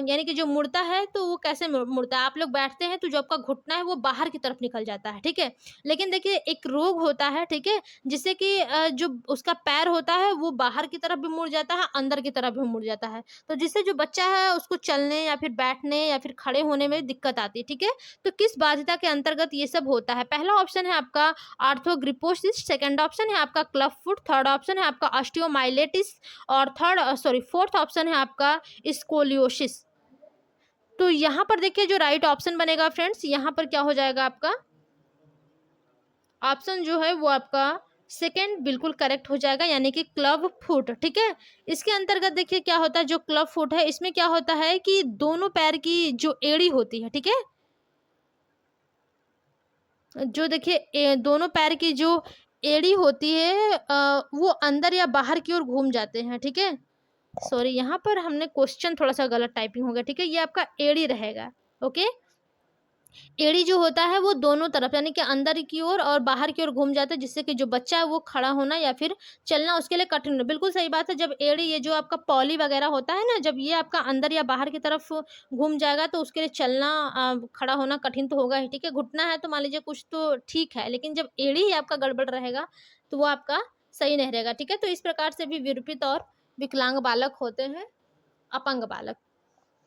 यानी कि जो मुड़ता है तो वो कैसे मुड़ता है, आप लोग बैठते हैं तो जो आपका घुटना है वो बाहर की तरफ निकल जाता है, ठीक है। लेकिन देखिए एक रोग होता है, ठीक है, जिससे कि जो उसका पैर होता है वो बाहर की तरफ भी मुड़ जाता है, अंदर की तरफ भी मुड़ जाता है, तो जिससे जो बच्चा है उसको चलने या फिर बैठने या फिर खड़े होने में दिक्कत आती है, ठीक है। तो किस बाध्यता के अंतर्गत ये सब होता है, पहला ऑप्शन है आपका आर्थ्रोग्रिपोसिस, सेकंड ऑप्शन है आपका क्लब फुट, थर्ड ऑप्शन है आपका ऑस्टियोमाइलेटिस और फोर्थ ऑप्शन है आपका स्कोलियोसिस। तो यहाँ पर देखिए जो राइट ऑप्शन बनेगा फ्रेंड्स, यहाँ पर क्या हो जाएगा आपका ऑप्शन जो है वो आपका सेकंड बिल्कुल करेक्ट हो जाएगा, यानी कि क्लब फुट, ठीक है। इसके अंतर्गत देखिए क्या होता है, जो क्लब फुट है इसमें क्या होता है कि दोनों पैर की जो एड़ी होती है, ठीक है, जो देखिए दोनों पैर की जो एड़ी होती है वो अंदर या बाहर की ओर घूम जाते हैं, ठीक है। सॉरी यहाँ पर हमने क्वेश्चन थोड़ा सा गलत टाइपिंग हो गया, ठीक है, ये आपका एड़ी रहेगा, ओके। एड़ी जो होता है वो दोनों तरफ यानी कि अंदर की ओर और बाहर की ओर घूम जाता है, जिससे कि जो बच्चा है वो खड़ा होना या फिर चलना उसके लिए कठिन हो। बिल्कुल सही बात है, जब एड़ी ये जो आपका पॉली वगैरह होता है ना, जब ये आपका अंदर या बाहर की तरफ घूम जाएगा तो उसके लिए चलना खड़ा होना कठिन तो होगा ही, ठीक है। घुटना है तो मान लीजिए कुछ तो ठीक है, लेकिन जब एड़ी ही आपका गड़बड़ रहेगा तो वो आपका सही नहीं रहेगा, ठीक है। तो इस प्रकार से भी विरूपित और विकलांग बालक होते हैं, अपंग बालक।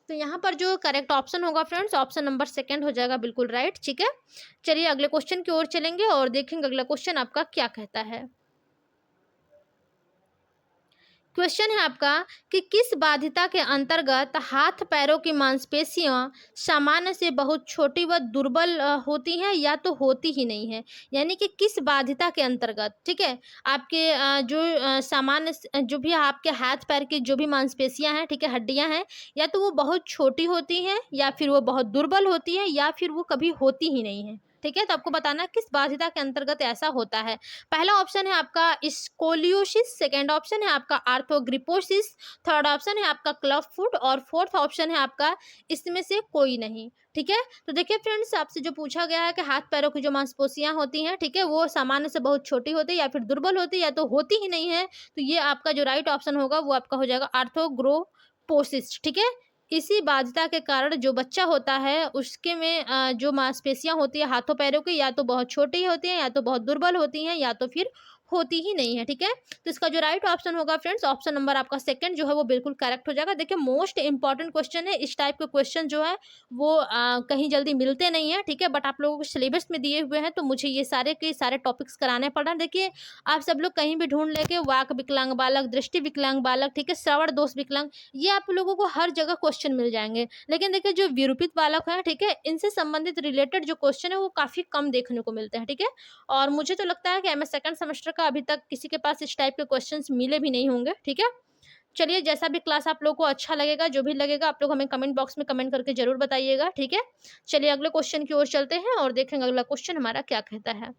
तो यहाँ पर जो करेक्ट ऑप्शन होगा फ्रेंड्स, ऑप्शन नंबर सेकंड हो जाएगा बिल्कुल राइट, ठीक है। चलिए अगले क्वेश्चन की ओर चलेंगे और देखेंगे अगला क्वेश्चन आपका क्या कहता है। क्वेश्चन है आपका कि किस बाध्यता के अंतर्गत हाथ पैरों की मांसपेशियां सामान्य से बहुत छोटी व दुर्बल होती हैं या तो होती ही नहीं है। यानी कि किस बाध्यता के अंतर्गत, ठीक है, आपके जो भी आपके हाथ पैर की जो भी मांसपेशियां हैं, ठीक है, हड्डियां हैं, या तो वो बहुत छोटी होती हैं या फिर वो बहुत दुर्बल होती हैं या फिर वो कभी होती ही नहीं है, ठीक है। तो आपको बताना किस बाध्यता के अंतर्गत ऐसा होता है। पहला ऑप्शन है आपका स्कोलियोसिस, सेकंड ऑप्शन है आपका आर्थ्रोग्रिपोसिस, थर्ड ऑप्शन है आपका क्लब फुट और फोर्थ ऑप्शन है आपका इसमें से कोई नहीं, ठीक है। तो देखिए फ्रेंड्स आपसे जो पूछा गया है कि हाथ पैरों की जो मांसपेशियां होती हैं, ठीक है, वो सामान्य से बहुत छोटी होती है या फिर दुर्बल होती है या तो होती ही नहीं है, तो ये आपका जो राइट ऑप्शन होगा वो आपका हो जाएगा आर्थ्रोग्रोपोसिस, ठीक है। इसी बाध्यता के कारण जो बच्चा होता है उसके में जो मांसपेशियां होती है हाथों पैरों की या तो बहुत छोटी होती हैं या तो बहुत दुर्बल होती हैं या तो फिर होती ही नहीं है, ठीक है। तो इसका जो राइट ऑप्शन होगा फ्रेंड्स, ऑप्शन नंबर आपका सेकंड जो है वो बिल्कुल करेक्ट हो जाएगा। देखिए मोस्ट इंपॉर्टेंट क्वेश्चन है, इस टाइप के क्वेश्चन जो है वो कहीं जल्दी मिलते नहीं है, ठीक है, बट आप लोगों को सिलेबस में दिए हुए हैं तो मुझे ये सारे के सारे टॉपिक्स कराने पड़ रहे हैं। देखिए आप सब लोग कहीं भी ढूंढ लेके वाक विकलांग बालक, दृष्टि विकलांग बालक, ठीक है, श्रवण दोष विकलांग, ये आप लोगों को हर जगह क्वेश्चन मिल जाएंगे। लेकिन देखिए जो विरूपित बालक है, ठीक है, इनसे संबंधित रिलेटेड जो क्वेश्चन है वो काफी कम देखने को मिलते हैं, ठीक है। और मुझे तो लगता है कि एमएस सेकंड सेमेस्टर का अभी तक किसी के पास इस टाइप के क्वेश्चंस मिले भी नहीं होंगे, ठीक है। चलिए जैसा भी क्लास आप लोगों को अच्छा लगेगा, जो भी लगेगा आप लोग हमें कमेंट बॉक्स में कमेंट करके जरूर बताइएगा, ठीक है। चलिए अगले क्वेश्चन की ओर चलते हैं और देखेंगे अगला क्वेश्चन हमारा क्या कहता है।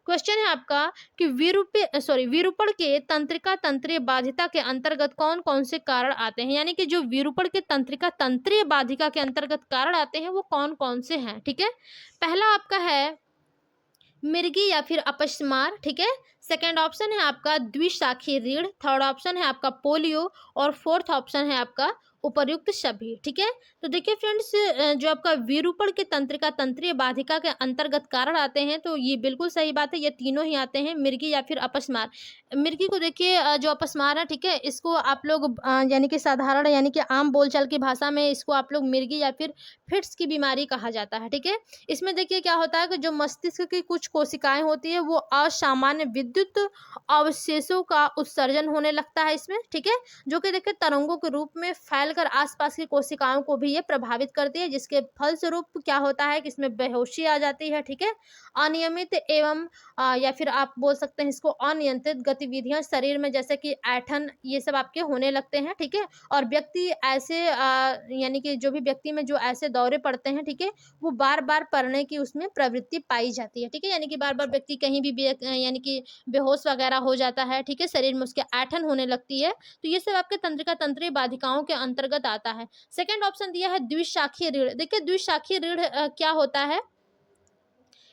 क्वेश्चन है आपका कि विरूपण के तंत्रिका तंत्रीय बाधिता के अंतर्गत कौन कौन से कारण आते हैं, यानी कि जो विरूपण के तंत्रिका तंत्रीय बाधिका के अंतर्गत कारण आते हैं वो कौन कौन से हैं, ठीक है। पहला आपका है मिर्गी या फिर अपस्मार, ठीक है। सेकंड ऑप्शन है आपका द्विशाखी रीढ़, थर्ड ऑप्शन है आपका पोलियो और फोर्थ ऑप्शन है आपका उपर्युक्त सभी, ठीक है। तो देखिए फ्रेंड्स जो आपका विरूपण के तंत्रिका तंत्रीय बाधिका के अंतर्गत कारण आते हैं तो ये बिल्कुल सही बात है, ये तीनों ही आते हैं, मिर्गी या फिर अपस्मार। मिर्गी को देखिए जो अपस्मार है, ठीक है, इसको आप लोग यानी कि साधारण यानी कि आम बोलचाल की भाषा में इसको आप लोग मिर्गी या फिर फिट्स की बीमारी कहा जाता है, ठीक है। इसमें देखिए क्या होता है कि जो मस्तिष्क की कुछ कोशिकाएं होती है वो असामान्य विद्युत अवशेषों का उत्सर्जन होने लगता है इसमें, ठीक है, जो कि देखिए तरंगों के रूप में फैलकर आसपास की कोशिकाओं को भी ये प्रभावित करती है, जिसके फलस्वरूप क्या होता है कि इसमें बेहोशी आ जाती है, ठीक है। अनियमित एवं या फिर आप बोल सकते हैं इसको अनियंत्रित गतिविधियां शरीर में जैसे कि ऐठन ये सब आपके होने लगते हैं, ठीक है। और व्यक्ति ऐसे यानी कि जो भी व्यक्ति में जो ऐसे दौरे पड़ते हैं, ठीक है, वो बार बार पढ़ने की उसमें प्रवृत्ति पाई जाती है, ठीक है, यानी कि बार बार व्यक्ति कहीं भी यानी कि बेहोश वगैरह हो जाता है, ठीक है, शरीर में उसके ऐठन होने लगती है, तो ये सब आपके तंत्रिका तंत्रीय बाधिकाओं के अंतर्गत आता है। सेकंड ऑप्शन दिया है द्विशाखीय रीढ़। देखिए द्विशाखीय रीढ़ क्या होता है,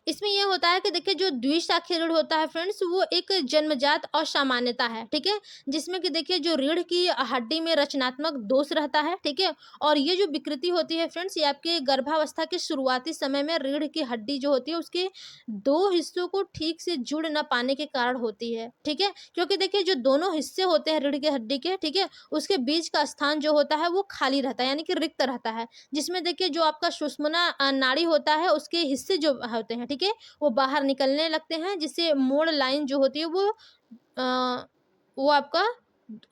इसमें यह होता है कि देखिए जो द्विशाखी रीढ़ होता है फ्रेंड्स वो एक जन्मजात असामान्यता है, ठीक है, जिसमें कि देखिए जो रीढ़ की हड्डी में रचनात्मक दोष रहता है, ठीक है। और ये जो विकृति होती है फ्रेंड्स ये आपके गर्भावस्था के शुरुआती समय में रीढ़ की हड्डी जो होती है उसके दो हिस्सों को ठीक से जुड़ न पाने के कारण होती है, ठीक है। क्योंकि देखिए जो दोनों हिस्से होते हैं रीढ़ की हड्डी के, ठीक है, उसके बीच का स्थान जो होता है वो खाली रहता है यानी कि रिक्त रहता है, जिसमें देखिए जो आपका सुषुम्ना नाड़ी होता है उसके हिस्से जो होते हैं, ठीक है, वो बाहर निकलने लगते हैं, जिससे मोड़ लाइन जो होती है वो आपका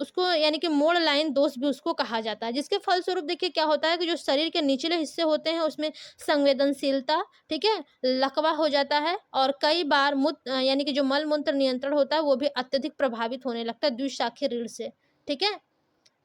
उसको यानी कि मोड़ लाइन दोष भी उसको कहा जाता है, जिसके फलस्वरूप देखिए क्या होता है कि जो शरीर के निचले हिस्से होते हैं उसमें संवेदनशीलता, ठीक है, लकवा हो जाता है और कई बार यानी कि जो मल मूत्र नियंत्रण होता है वो भी अत्यधिक प्रभावित होने लगता है द्विशाखी रीढ़ से, ठीक है।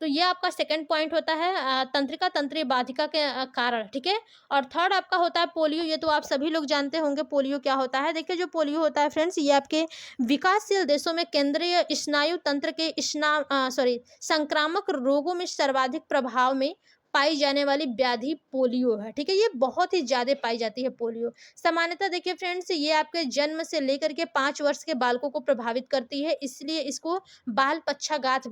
तो ये आपका सेकंड पॉइंट होता है तंत्रिका तंत्रीय बाधिका के कारण, ठीक है। और थर्ड आपका होता है पोलियो। ये तो आप सभी लोग जानते होंगे पोलियो क्या होता है। देखिए जो पोलियो होता है फ्रेंड्स ये आपके विकासशील देशों में केंद्रीय स्नायु तंत्र के संक्रामक रोगों में सर्वाधिक प्रभाव में पाई जाने वाली व्याधि पोलियो है, ठीक है, ये बहुत ही ज्यादा पाई जाती है पोलियो। सामान्यतः देखिए फ्रेंड्स ये आपके जन्म से लेकर के 5 वर्ष के बालकों को प्रभावित करती है, इसलिए इसको बाल पक्षाघात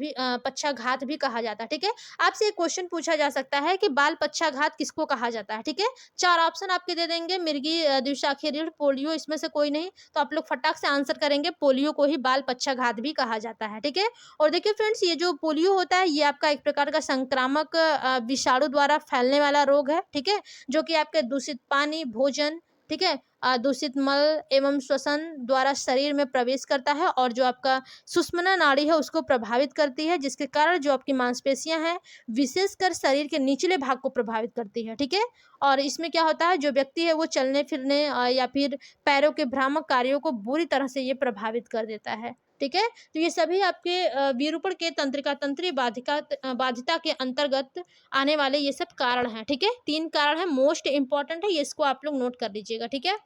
भी कहा जाता है, ठीक है। आपसे एक क्वेश्चन पूछा जा सकता है कि बाल पक्षाघात किसको कहा जाता है, ठीक है। 4 ऑप्शन आपके दे देंगे, मिर्गी, द्विशाखी रीढ़, पोलियो, इसमें से कोई नहीं, तो आप लोग फटाक से आंसर करेंगे पोलियो को ही बाल पक्षाघात भी कहा जाता है, ठीक है। और देखिए फ्रेंड्स ये जो पोलियो होता है ये आपका एक प्रकार का संक्रामक विषाणु द्वारा फैलने वाला रोग है, ठीक है, जो कि आपके दूषित पानी, भोजन, ठीक है, दूषित मल एवं श्वसन द्वारा शरीर में प्रवेश करता है और जो आपका सुषुम्ना नाड़ी है उसको प्रभावित करती है, जिसके कारण जो आपकी मांसपेशियां हैं विशेषकर शरीर के निचले भाग को प्रभावित करती है, ठीक है। और इसमें क्या होता है जो व्यक्ति है वो चलने फिरने या फिर पैरों के भ्रामक कार्यों को बुरी तरह से ये प्रभावित कर देता है, ठीक है। तो ये सभी आपके विरूपण के तंत्रिका तंत्रीय बाधिता के अंतर्गत आने वाले ये सब कारण हैं, ठीक है। 3 कारण है, मोस्ट इंपॉर्टेंट है, ये इसको आप लोग नोट कर लीजिएगा, ठीक है।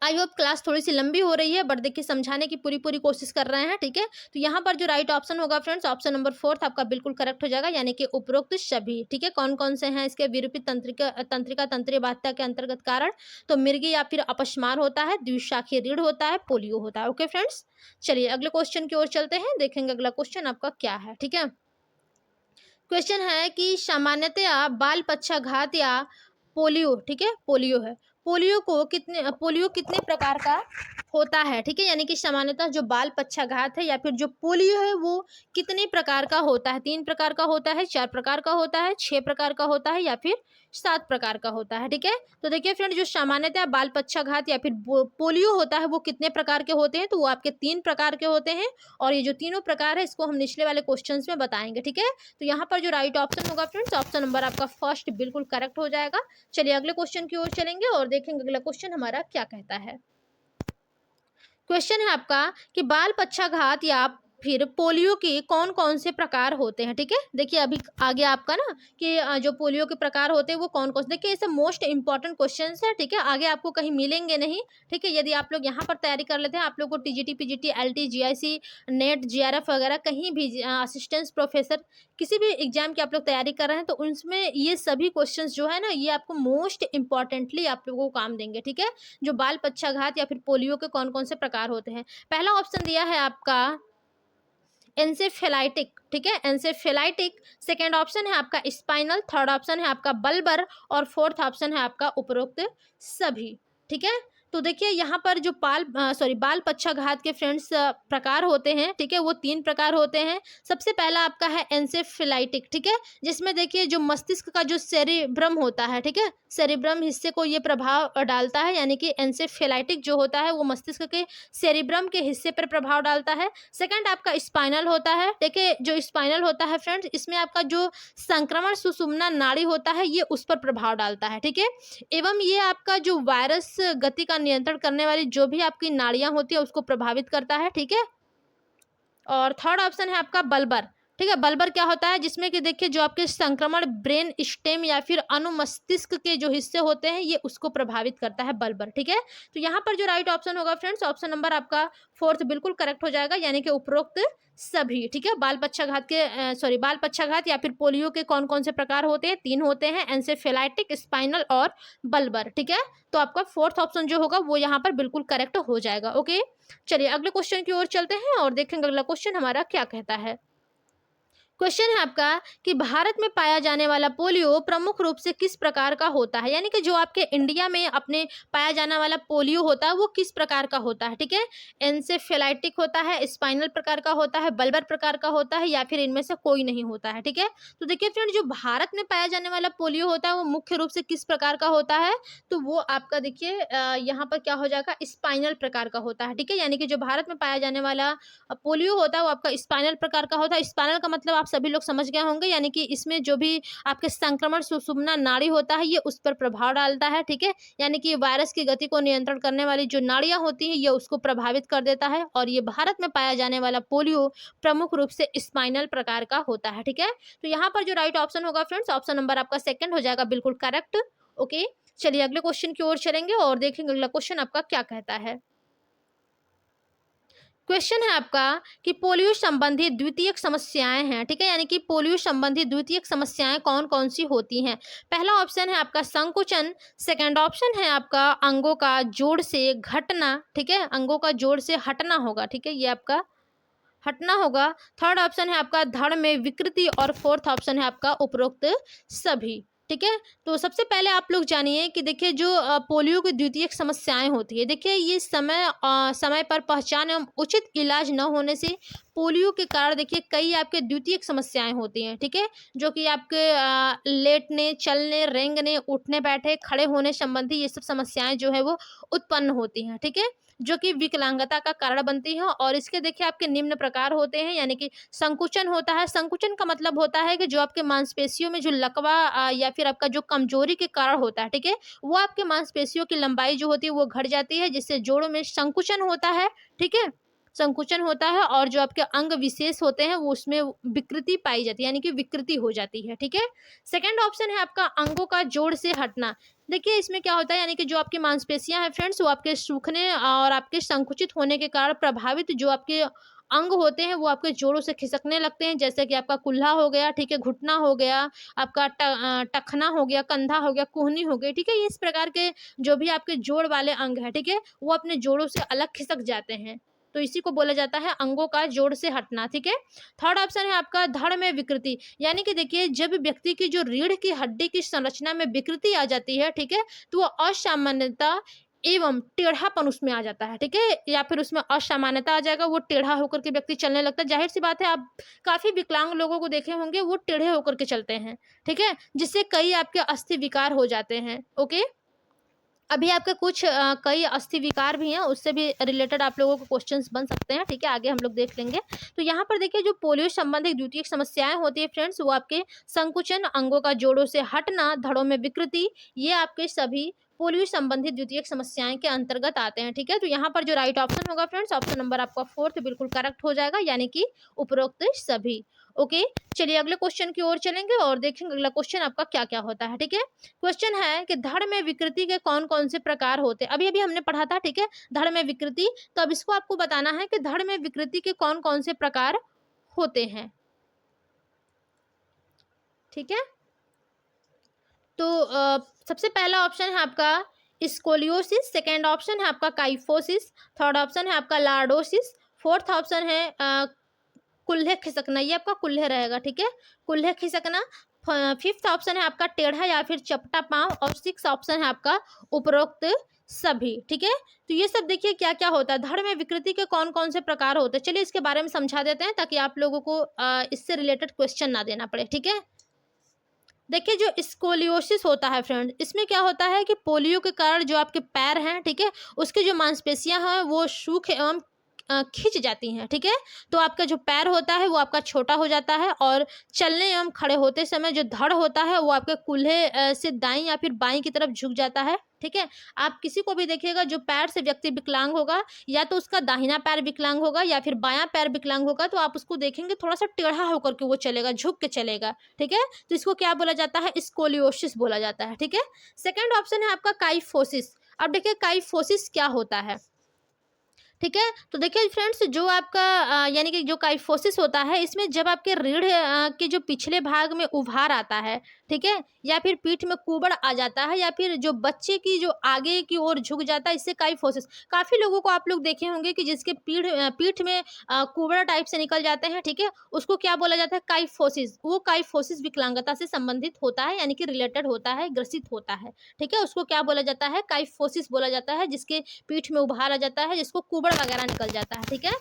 आई होप क्लास थोड़ी सी लंबी हो रही है बट देखिए समझाने की पूरी कोशिश कर रहे हैं, ठीक है। तो यहाँ पर जो राइट ऑप्शन होगा फ्रेंड्स ऑप्शन नंबर 4 आपका बिल्कुल करेक्ट हो जाएगा, यानी कि उपरोक्त सभी, ठीक है। कौन कौन से हैं इसके विरूपित तंत्रिका तंत्रीय बाधिता के अंतर्गत कारण, तो मिर्गी या फिर अपस्मार होता है, द्विशाखी रीढ़ होता है, पोलियो होता है। ओके फ्रेंड्स, चलिए अगले क्वेश्चन की ओर चलते हैं, देखेंगे अगला क्वेश्चन आपका क्या है, ठीक है। क्वेश्चन है कि सामान्यतया बाल पक्षाघात या पोलियो, ठीक है, पोलियो है, पोलियो कितने प्रकार का होता है, ठीक है, यानी कि सामान्यतः जो बाल पक्षाघात है या फिर जो पोलियो है वो कितने प्रकार का होता है? 3 प्रकार का होता है, 4 प्रकार का होता है, 6 प्रकार का होता है या फिर 7 प्रकार का होता है, ठीक है। तो देखिए फ्रेंड, जो सामान्यतः बाल पक्षाघात या फिर पोलियो होता है वो कितने प्रकार के होते हैं? तो वो आपके 3 प्रकार के होते हैं और ये जो तीनों प्रकार है इसको हम निचले वाले क्वेश्चन में बताएंगे, ठीक है। तो यहाँ पर जो राइट ऑप्शन होगा फ्रेंड्स, ऑप्शन नंबर आपका फर्स्ट बिल्कुल करेक्ट हो जाएगा। चलिए अगले क्वेश्चन की ओर चलेंगे और देखेंगे अगला क्वेश्चन हमारा क्या कहता है। क्वेश्चन है आपका कि बाल पक्षाघात या फिर पोलियो के कौन कौन से प्रकार होते हैं, ठीक है। देखिए अभी आगे आपका ना कि जो पोलियो के प्रकार होते हैं वो कौन कौन से, देखिए ये मोस्ट इंपॉर्टेंट क्वेश्चन है, ठीक है, आगे आपको कहीं मिलेंगे नहीं, ठीक है। यदि आप लोग यहाँ पर तैयारी कर लेते हैं, आप लोग को TGT PGT LT GIC net GRF वगैरह कहीं भी असिस्टेंट प्रोफेसर किसी भी एग्जाम की आप लोग तैयारी कर रहे हैं तो उसमें ये सभी क्वेश्चंस जो है ना ये आपको मोस्ट इंपॉर्टेंटली आप लोगों को काम देंगे, ठीक है। जो बाल पक्षाघात या फिर पोलियो के कौन कौन से प्रकार होते हैं, पहला ऑप्शन दिया है आपका एंसेफेलाइटिक, ठीक है, एंसेफेलाइटिक। सेकेंड ऑप्शन है आपका स्पाइनल, थर्ड ऑप्शन है आपका बल्बर और फोर्थ ऑप्शन है आपका उपरोक्त सभी, ठीक है। तो देखिए यहाँ पर जो बाल पक्षाघात के फ्रेंड्स प्रकार होते हैं, ठीक है, वो 3 प्रकार होते हैं। सबसे पहला आपका है एंसेफेलाइटिक, ठीक है, जिसमें देखिए जो मस्तिष्क का जो सेरिब्रम होता है, ठीक है, सेरिब्रम हिस्से को ये प्रभाव डालता है, यानी कि एंसेफेलाइटिक जो होता है वो मस्तिष्क के सेरिब्रम के हिस्से पर प्रभाव डालता है। सेकंड आपका स्पाइनल होता है, देखिए जो स्पाइनल होता है फ्रेंड्स इसमें आपका जो संक्रमण सुषुम्ना नाड़ी होता है ये उस पर प्रभाव डालता है, ठीक है। एवं ये आपका जो वायरस गति का नियंत्रण करने वाली जो भी आपकी नाड़ियां होती है उसको प्रभावित करता है, ठीक है। और थर्ड ऑप्शन है आपका बल्बर, ठीक है। बल्बर क्या होता है, जिसमें कि देखिए जो आपके संक्रमण ब्रेन स्टेम या फिर अनुमस्तिष्क के जो हिस्से होते हैं ये उसको प्रभावित करता है, बल्बर, ठीक है। तो यहाँ पर जो राइट ऑप्शन होगा फ्रेंड्स, ऑप्शन नंबर आपका फोर्थ बिल्कुल करेक्ट हो जाएगा, यानी कि उपरोक्त सभी, ठीक है। बाल पक्षाघात या फिर पोलियो के कौन कौन से प्रकार होते हैं? 3 होते हैं, एंसेफेलाइटिक, स्पाइनल और बल्बर, ठीक है। तो आपका फोर्थ ऑप्शन जो होगा वो यहाँ पर बिल्कुल करेक्ट हो जाएगा, ओके। चलिए अगले क्वेश्चन की ओर चलते हैं और देखेंगे अगला क्वेश्चन हमारा क्या कहता है। क्वेश्चन है आपका कि भारत में पाया जाने वाला पोलियो प्रमुख रूप से किस प्रकार का होता है, यानी कि जो आपके इंडिया में अपने पाया जाने वाला पोलियो होता है वो किस प्रकार का होता है, ठीक है। एंसेफेलाइटिक होता है, स्पाइनल प्रकार का होता है, बल्बर प्रकार का होता है या फिर इनमें से कोई नहीं होता है, ठीक है। तो देखिए फ्रेंड, जो भारत में पाया जाने वाला पोलियो होता है वो मुख्य रूप से किस प्रकार का होता है, तो वो आपका देखिए यहाँ पर क्या हो जाएगा, स्पाइनल प्रकार का होता है, ठीक है। यानी कि जो भारत में पाया जाने वाला पोलियो होता है वो आपका स्पाइनल प्रकार का होता है। स्पाइनल का मतलब आप सभी लोग समझ गए होंगे, यानी कि इसमें जो भी आपके संक्रमण सुषुम्ना नाड़ी होता है ये उस पर प्रभाव डालता है, ठीक है। यानी कि वायरस की गति को नियंत्रण करने वाली जो नाड़ियां होती हैं ये उसको प्रभावित कर देता है और ये भारत में पाया जाने वाला पोलियो प्रमुख रूप से स्पाइनल प्रकार का होता है, ठीक है। तो यहाँ पर जो राइट ऑप्शन होगा फ्रेंड्स, ऑप्शन नंबर आपका सेकंड हो जाएगा, बिल्कुल करेक्ट, ओके। चलिए अगले क्वेश्चन की ओर चलेंगे और देखेंगे अगला क्वेश्चन आपका क्या कहता है। क्वेश्चन है आपका कि पोलियो संबंधी द्वितीयक समस्याएं हैं, ठीक है, यानी कि पोलियो संबंधी द्वितीयक समस्याएं कौन कौन सी होती हैं। पहला ऑप्शन है आपका संकुचन, सेकंड ऑप्शन है आपका अंगों का जोड़ से घटना, ठीक है, अंगों का जोड़ से हटना होगा, ठीक है, ये आपका हटना होगा। थर्ड ऑप्शन है आपका धड़ में विकृति और फोर्थ ऑप्शन है आपका उपरोक्त सभी, ठीक है। तो सबसे पहले आप लोग जानिए कि देखिए जो पोलियो की द्वितीयक समस्याएं होती है, देखिए ये समय पर पहचान एवं उचित इलाज न होने से पोलियो के कारण देखिए कई आपके द्वितीयक समस्याएं होती हैं, ठीक है, जो कि आपके लेटने, चलने, रेंगने, उठने बैठे, खड़े होने संबंधी ये सब समस्याएं जो है वो उत्पन्न होती हैं, ठीक है, जो कि विकलांगता का कारण बनती है। और इसके देखिए आपके निम्न प्रकार होते हैं, यानी कि संकुचन होता है। संकुचन का मतलब होता है कि जो आपके मांसपेशियों में जो लकवा या फिर आपका जो कमजोरी के कारण होता है, ठीक है, वो आपके मांसपेशियों की लंबाई जो होती है वो घट जाती है, जिससे जोड़ों में संकुचन होता है, ठीक है, संकुचन होता है और जो आपके अंग विशेष होते हैं वो उसमें विकृति पाई जाती है, यानी कि विकृति हो जाती है, ठीक है। सेकंड ऑप्शन है आपका अंगों का जोड़ से हटना। देखिए इसमें क्या होता है, यानी कि जो आपकी मांसपेशियां हैं फ्रेंड्स वो आपके सूखने और आपके संकुचित होने के कारण प्रभावित जो आपके अंग होते हैं वो आपके जोड़ों से खिसकने लगते हैं, जैसे कि आपका कुल्हा हो गया, ठीक है, घुटना हो गया, आपका टखना हो गया, कंधा हो गया, कुहनी हो गई, ठीक है। ये इस प्रकार के जो भी आपके जोड़ वाले अंग है, ठीक है, वो अपने जोड़ों से अलग खिसक जाते हैं, तो इसी को बोला जाता है अंगों का जोड़ से हटना, ठीक है। थर्ड ऑप्शन है आपका धड़ में विकृति, यानी कि देखिए जब व्यक्ति की जो रीढ़ की हड्डी की संरचना में विकृति आ जाती है, ठीक है, तो वो असामान्यता एवं टेढ़ापन उसमें आ जाता है, ठीक है, या फिर उसमें असामान्यता आ जाएगा, वो टेढ़ा होकर के व्यक्ति चलने लगता है। जाहिर सी बात है, आप काफ़ी विकलांग लोगों को देखे होंगे, वो टेढ़े होकर के चलते हैं, ठीक है, जिससे कई आपके अस्थि विकार हो जाते हैं। ओके, अभी आपके कुछ कई अस्थि विकार भी हैं, उससे भी रिलेटेड आप लोगों को क्वेश्चंस बन सकते हैं, ठीक है, आगे हम लोग देख लेंगे। तो यहाँ पर देखिए, जो पोलियो संबंधित द्वितीयक समस्याएं होती है फ्रेंड्स, वो आपके संकुचन, अंगों का जोड़ों से हटना, धड़ों में विकृति, ये आपके सभी पोलियो संबंधित द्वितीयक समस्याएं के अंतर्गत आते हैं, ठीक है। तो यहाँ पर जो राइट ऑप्शन होगा फ्रेंड्स, ऑप्शन नंबर आपका 4 बिल्कुल करेक्ट हो जाएगा, यानी कि उपरोक्त सभी। ओके, चलिए अगले क्वेश्चन की ओर चलेंगे और देखेंगे अगला क्वेश्चन आपका क्या क्या होता है, ठीक है। क्वेश्चन है कि धड़ में विकृति के कौन कौन से प्रकार होते हैं। अभी अभी हमने पढ़ा था, ठीक है, धड़ में विकृति। तो अब इसको आपको बताना है कि धड़ में विकृति के कौन कौन से प्रकार होते हैं, ठीक है। तो सबसे पहला ऑप्शन है आपका स्कोलियोसिस, सेकेंड ऑप्शन है आपका काइफोसिस, थर्ड ऑप्शन है आपका लार्डोसिस, फोर्थ ऑप्शन है कुल्हे खिसकना, ये आपका कुल्हे रहेगा, ठीक है, कुल्हे खिसकना। फिफ्थ ऑप्शन है आपका टेढ़ा या फिर चपटा पांव, और सिक्स ऑप्शन है आपका उपरोक्त सभी, ठीक है। तो ये सब देखिए क्या क्या होता है, धड़ में विकृति के कौन कौन से प्रकार होते हैं। चलिए इसके बारे में समझा देते हैं, ताकि आप लोगों को इससे रिलेटेड क्वेश्चन ना देना पड़े, ठीक है। देखिए, जो स्कोलियोसिस होता है फ्रेंड, इसमें क्या होता है कि पोलियो के कारण जो आपके पैर हैं, ठीक है, उसकी जो मांसपेशियां हैं वो सूख एवं खिंच जाती हैं, ठीक है। तो आपका जो पैर होता है वो आपका छोटा हो जाता है, और चलने एवं खड़े होते समय जो धड़ होता है वो आपके कूल्हे से दाईं या फिर बाईं की तरफ झुक जाता है, ठीक है। आप किसी को भी देखिएगा जो पैर से व्यक्ति विकलांग होगा, या तो उसका दाहिना पैर विकलांग होगा या फिर बायां पैर विकलांग होगा, तो आप उसको देखेंगे थोड़ा सा टेढ़ा होकर के वो चलेगा, झुक के चलेगा, ठीक है। तो इसको क्या बोला जाता है, स्कोलियोसिस बोला जाता है, ठीक है। सेकेंड ऑप्शन है आपका काइफोसिस। अब देखिए काइफोसिस क्या होता है, ठीक है। तो देखिए फ्रेंड्स, जो आपका यानी कि जो काइफोसिस होता है, इसमें जब आपके रीढ़ के जो पिछले भाग में उभार आता है, ठीक है, या फिर पीठ में कुबड़ आ जाता है, या फिर जो बच्चे की जो आगे की ओर झुक जाता है, इससे काइफोसिस। काफी लोगों को आप लोग देखे होंगे कि जिसके पीठ में कुबड़ा टाइप से निकल जाते हैं, ठीक है, उसको क्या बोला जाता है, काइफोसिस। वो काइफोसिस विकलांगता से संबंधित होता है, यानी कि रिलेटेड होता है, ग्रसित होता है, ठीक है, उसको क्या बोला जाता है, काइफोसिस बोला जाता है, जिसके पीठ में उभार आ जाता है, जिसको कुबड़ वगैरह निकल जाता है, ठीक है।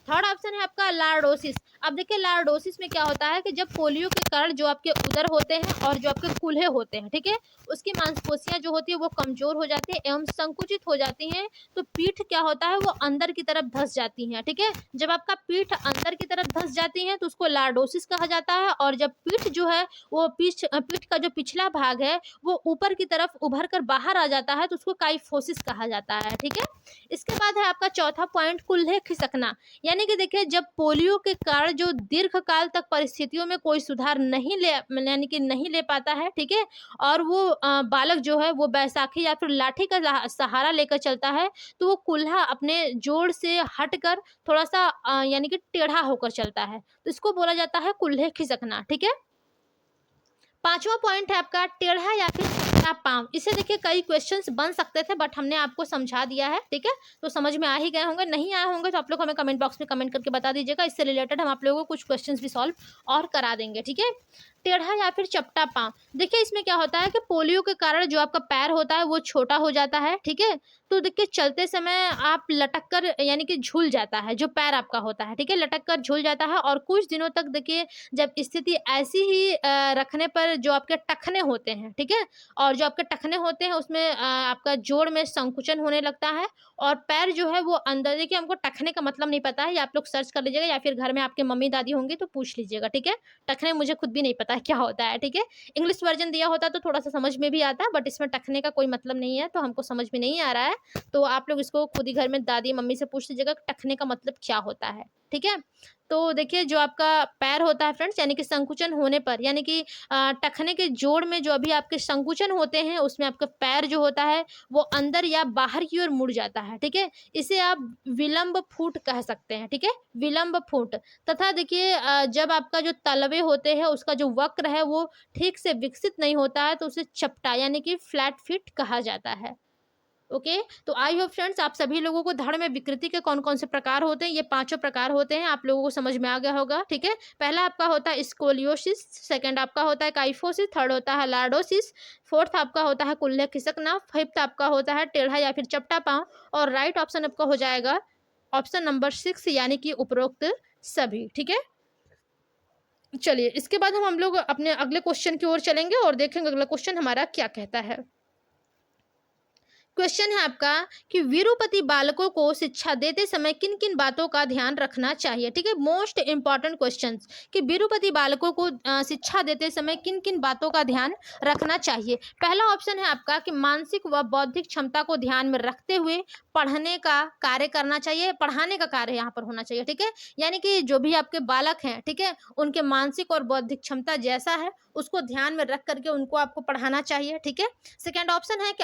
थर्ड ऑप्शन है आपका लार्डोसिस। अब देखिए लार्डोसिस में क्या होता है कि जब पोलियो के कारण जो आपके उदर होते हैं और जो आपके कूल्हे होते हैं, ठीक है, उसकी मांसपेशियां जो होती है वो कमजोर हो जाती है एवं संकुचित हो जाती हैं, तो पीठ क्या होता है, वो अंदर की तरफ धंस जाती हैं, ठीक है। जब आपका पीठ अंदर की तरफ धंस जाती है तो उसको लार्डोसिस कहा जाता है, और जब पीठ जो है वो पीठ का जो पिछला भाग है वो ऊपर की तरफ उभर कर बाहर आ जाता है, तो उसको काइफोसिस कहा जाता है, ठीक है। इसके बाद है आपका चौथा पॉइंट, कुल्हे खिसकना। यानी कि देखिए, जब पोलियो के कारण जो दीर्घ काल तक परिस्थितियों में कोई सुधार नहीं ले, यानी कि नहीं ले पाता है, ठीक है, और वो बालक जो है वो बैसाखी या फिर लाठी का सहारा लेकर चलता है, तो वो कुल्हा अपने जोड़ से हटकर थोड़ा सा यानी कि टेढ़ा होकर चलता है, तो इसको बोला जाता है कुल्हे खिसकना, ठीक है। पांचवा पॉइंट है आपका टेढ़ा या फिर चपटा पांव। इसे देखिए कई क्वेश्चंस बन सकते थे, बट हमने आपको समझा दिया है, ठीक है, तो समझ में आ ही गए होंगे। नहीं आए होंगे तो आप लोग हमें कमेंट बॉक्स में कमेंट करके बता दीजिएगा, इससे रिलेटेड हम आप लोगों को कुछ क्वेश्चंस भी सॉल्व और करा देंगे, ठीक है। टेढ़ा या फिर चपटा पांव, देखिए इसमें क्या होता है कि पोलियो के कारण जो आपका पैर होता है वो छोटा हो जाता है, ठीक है। तो देखिए चलते समय आप लटक कर यानी कि झूल जाता है, जो पैर आपका होता है, ठीक है, लटक कर झूल जाता है, और कुछ दिनों तक देखिए जब स्थिति ऐसी ही रखने पर जो आपके टखने होते हैं, ठीक है, और जो आपके टखने होते हैं उसमें आपका जोड़ में संकुचन होने लगता है, और पैर जो है वो अंदर, देखिए हमको टखने का मतलब नहीं पता है, या आप लोग सर्च कर लीजिएगा, या फिर घर में आपके मम्मी दादी होंगी तो पूछ लीजिएगा, ठीक है। टखने मुझे खुद भी नहीं पता है क्या होता है, ठीक है। इंग्लिश वर्जन दिया होता तो थोड़ा सा समझ में भी आता, बट इसमें टखने का कोई मतलब नहीं है, तो हमको समझ में नहीं आ रहा है, तो आप लोग इसको खुद ही घर में दादी मम्मी से पूछ लीजिएगा टखने का मतलब क्या होता है, ठीक है। तो देखिए जो आपका पैर होता है फ्रेंड्स, यानी कि संकुचन होने पर, यानी कि टखने के जोड़ में जो अभी आपके संकुचन होते हैं उसमें आपका पैर जो होता है वो अंदर या बाहर की ओर मुड़ जाता है, ठीक है। इसे आप विलंब फूट कह सकते हैं, ठीक है, विलंब फूट। तथा देखिए जब आपका जो तलवे होते हैं उसका जो वक्र है वो ठीक से विकसित नहीं होता है, तो उसे चपटा यानी कि फ्लैट फिट कहा जाता है। ओके, तो आई होप फ्रेंड्स आप सभी लोगों को धड़ में विकृति के कौन कौन से प्रकार होते हैं, ये पांचों प्रकार होते हैं, आप लोगों को समझ में आ गया होगा। ठीक है, पहला आपका होता है स्कोलियोसिस, सेकंड आपका होता है काइफोसिस, थर्ड होता है लार्डोसिस, फोर्थ आपका होता है कुल्ले खिसकना, फिफ्थ आपका होता है टेढ़ा या फिर चपटा पाँव, और राइट ऑप्शन आपका हो जाएगा ऑप्शन नंबर 6 यानी कि उपरोक्त सभी। ठीक है, चलिए इसके बाद हम लोग अपने अगले क्वेश्चन की ओर चलेंगे और देखेंगे अगला क्वेश्चन हमारा क्या कहता है। क्वेश्चन है आपका कि विरूपति बालकों को शिक्षा देते समय किन किन बातों का ध्यान रखना चाहिए। ठीक है, मोस्ट इंपॉर्टेंट क्वेश्चन कि विरूपति बालकों को शिक्षा देते समय किन किन बातों का ध्यान रखना चाहिए। पहला ऑप्शन है आपका कि मानसिक व बौद्धिक क्षमता को ध्यान में रखते हुए पढ़ने का कार्य करना चाहिए, पढ़ाने का कार्य यहाँ पर होना चाहिए। ठीक है, यानी कि जो भी आपके बालक हैं, ठीक है, उनके मानसिक और बौद्धिक क्षमता जैसा है उसको ध्यान में रख करके उनको आपको पढ़ाना चाहिए। ठीक है, सेकेंड ऑप्शन है कि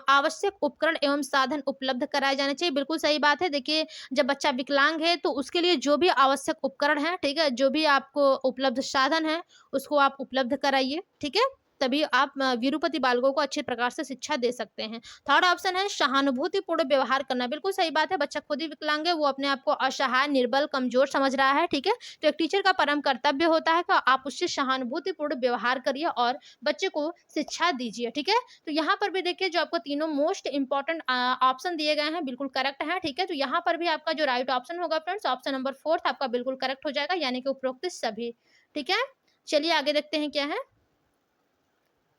आवश्यक उपकरण एवं साधन उपलब्ध कराए जाने चाहिए। बिल्कुल सही बात है। देखिए, जब बच्चा विकलांग है तो उसके लिए जो भी आवश्यक उपकरण है, ठीक है, जो भी आपको उपलब्ध साधन है उसको आप उपलब्ध कराइए। ठीक है, तभी आप विरूपति बालकों को अच्छे प्रकार से शिक्षा दे सकते हैं। थर्ड ऑप्शन है सहानुभूतिपूर्ण व्यवहार करना। बिल्कुल सही बात है, बच्चा खुद ही विकलांग है, वो अपने आप को असहाय, निर्बल, कमजोर समझ रहा है। ठीक है, तो एक टीचर का परम कर्तव्य होता है कि आप उससे सहानुभूतिपूर्ण व्यवहार करिए और बच्चे को शिक्षा दीजिए। ठीक है, तो यहाँ पर भी देखिए जो आपको तीनों मोस्ट इंपॉर्टेंट ऑप्शन दिए गए हैं बिल्कुल करेक्ट है। ठीक है, तो यहाँ पर भी आपका जो राइट ऑप्शन होगा फ्रेंड्स, ऑप्शन नंबर फोर्थ आपका बिल्कुल करेक्ट हो जाएगा, यानी कि उपरोक्त सभी। ठीक है, चलिए आगे देखते हैं क्या है।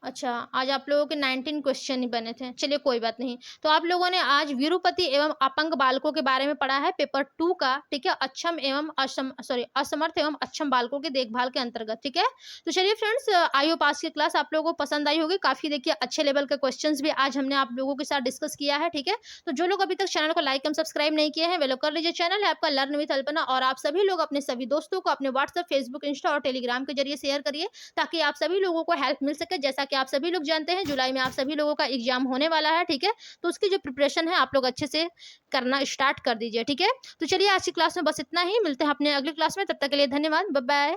अच्छा, आज आप लोगों के 19 क्वेश्चन ही बने थे, चलिए कोई बात नहीं। तो आप लोगों ने आज विरूपति एवं अपंग बालकों के बारे में पढ़ा है, पेपर 2 का। ठीक है, अक्षम एवं असमर्थ एवं अक्षम बालकों के देखभाल के अंतर्गत। ठीक है, तो चलिए फ्रेंड्स, आई होप आज की क्लास आप लोगों को पसंद आई होगी। काफी देखिए अच्छे लेवल के क्वेश्चंस भी आज हमने आप लोगों के साथ डिस्कस किया है। ठीक है, तो जो लोग अभी तक चैनल को लाइक एंड सब्सक्राइब नहीं किए हैं वे लोग कर लीजिए। चैनल है आपका लर्न विद अल्पना, और आप सभी लोग अपने सभी दोस्तों को अपने व्हाट्सएप, फेसबुक, इंस्टा और टेलीग्राम के जरिए शेयर करिए, ताकि आप सभी लोगों को हेल्प मिल सके। जैसा कि आप सभी लोग जानते हैं जुलाई में आप सभी लोगों का एग्जाम होने वाला है। ठीक है, तो उसकी जो प्रिपरेशन है आप लोग अच्छे से करना स्टार्ट कर दीजिए। ठीक है, तो चलिए आज की क्लास में बस इतना ही, मिलते हैं अपने अगली क्लास में, तब तक के लिए धन्यवाद, बाय बाय।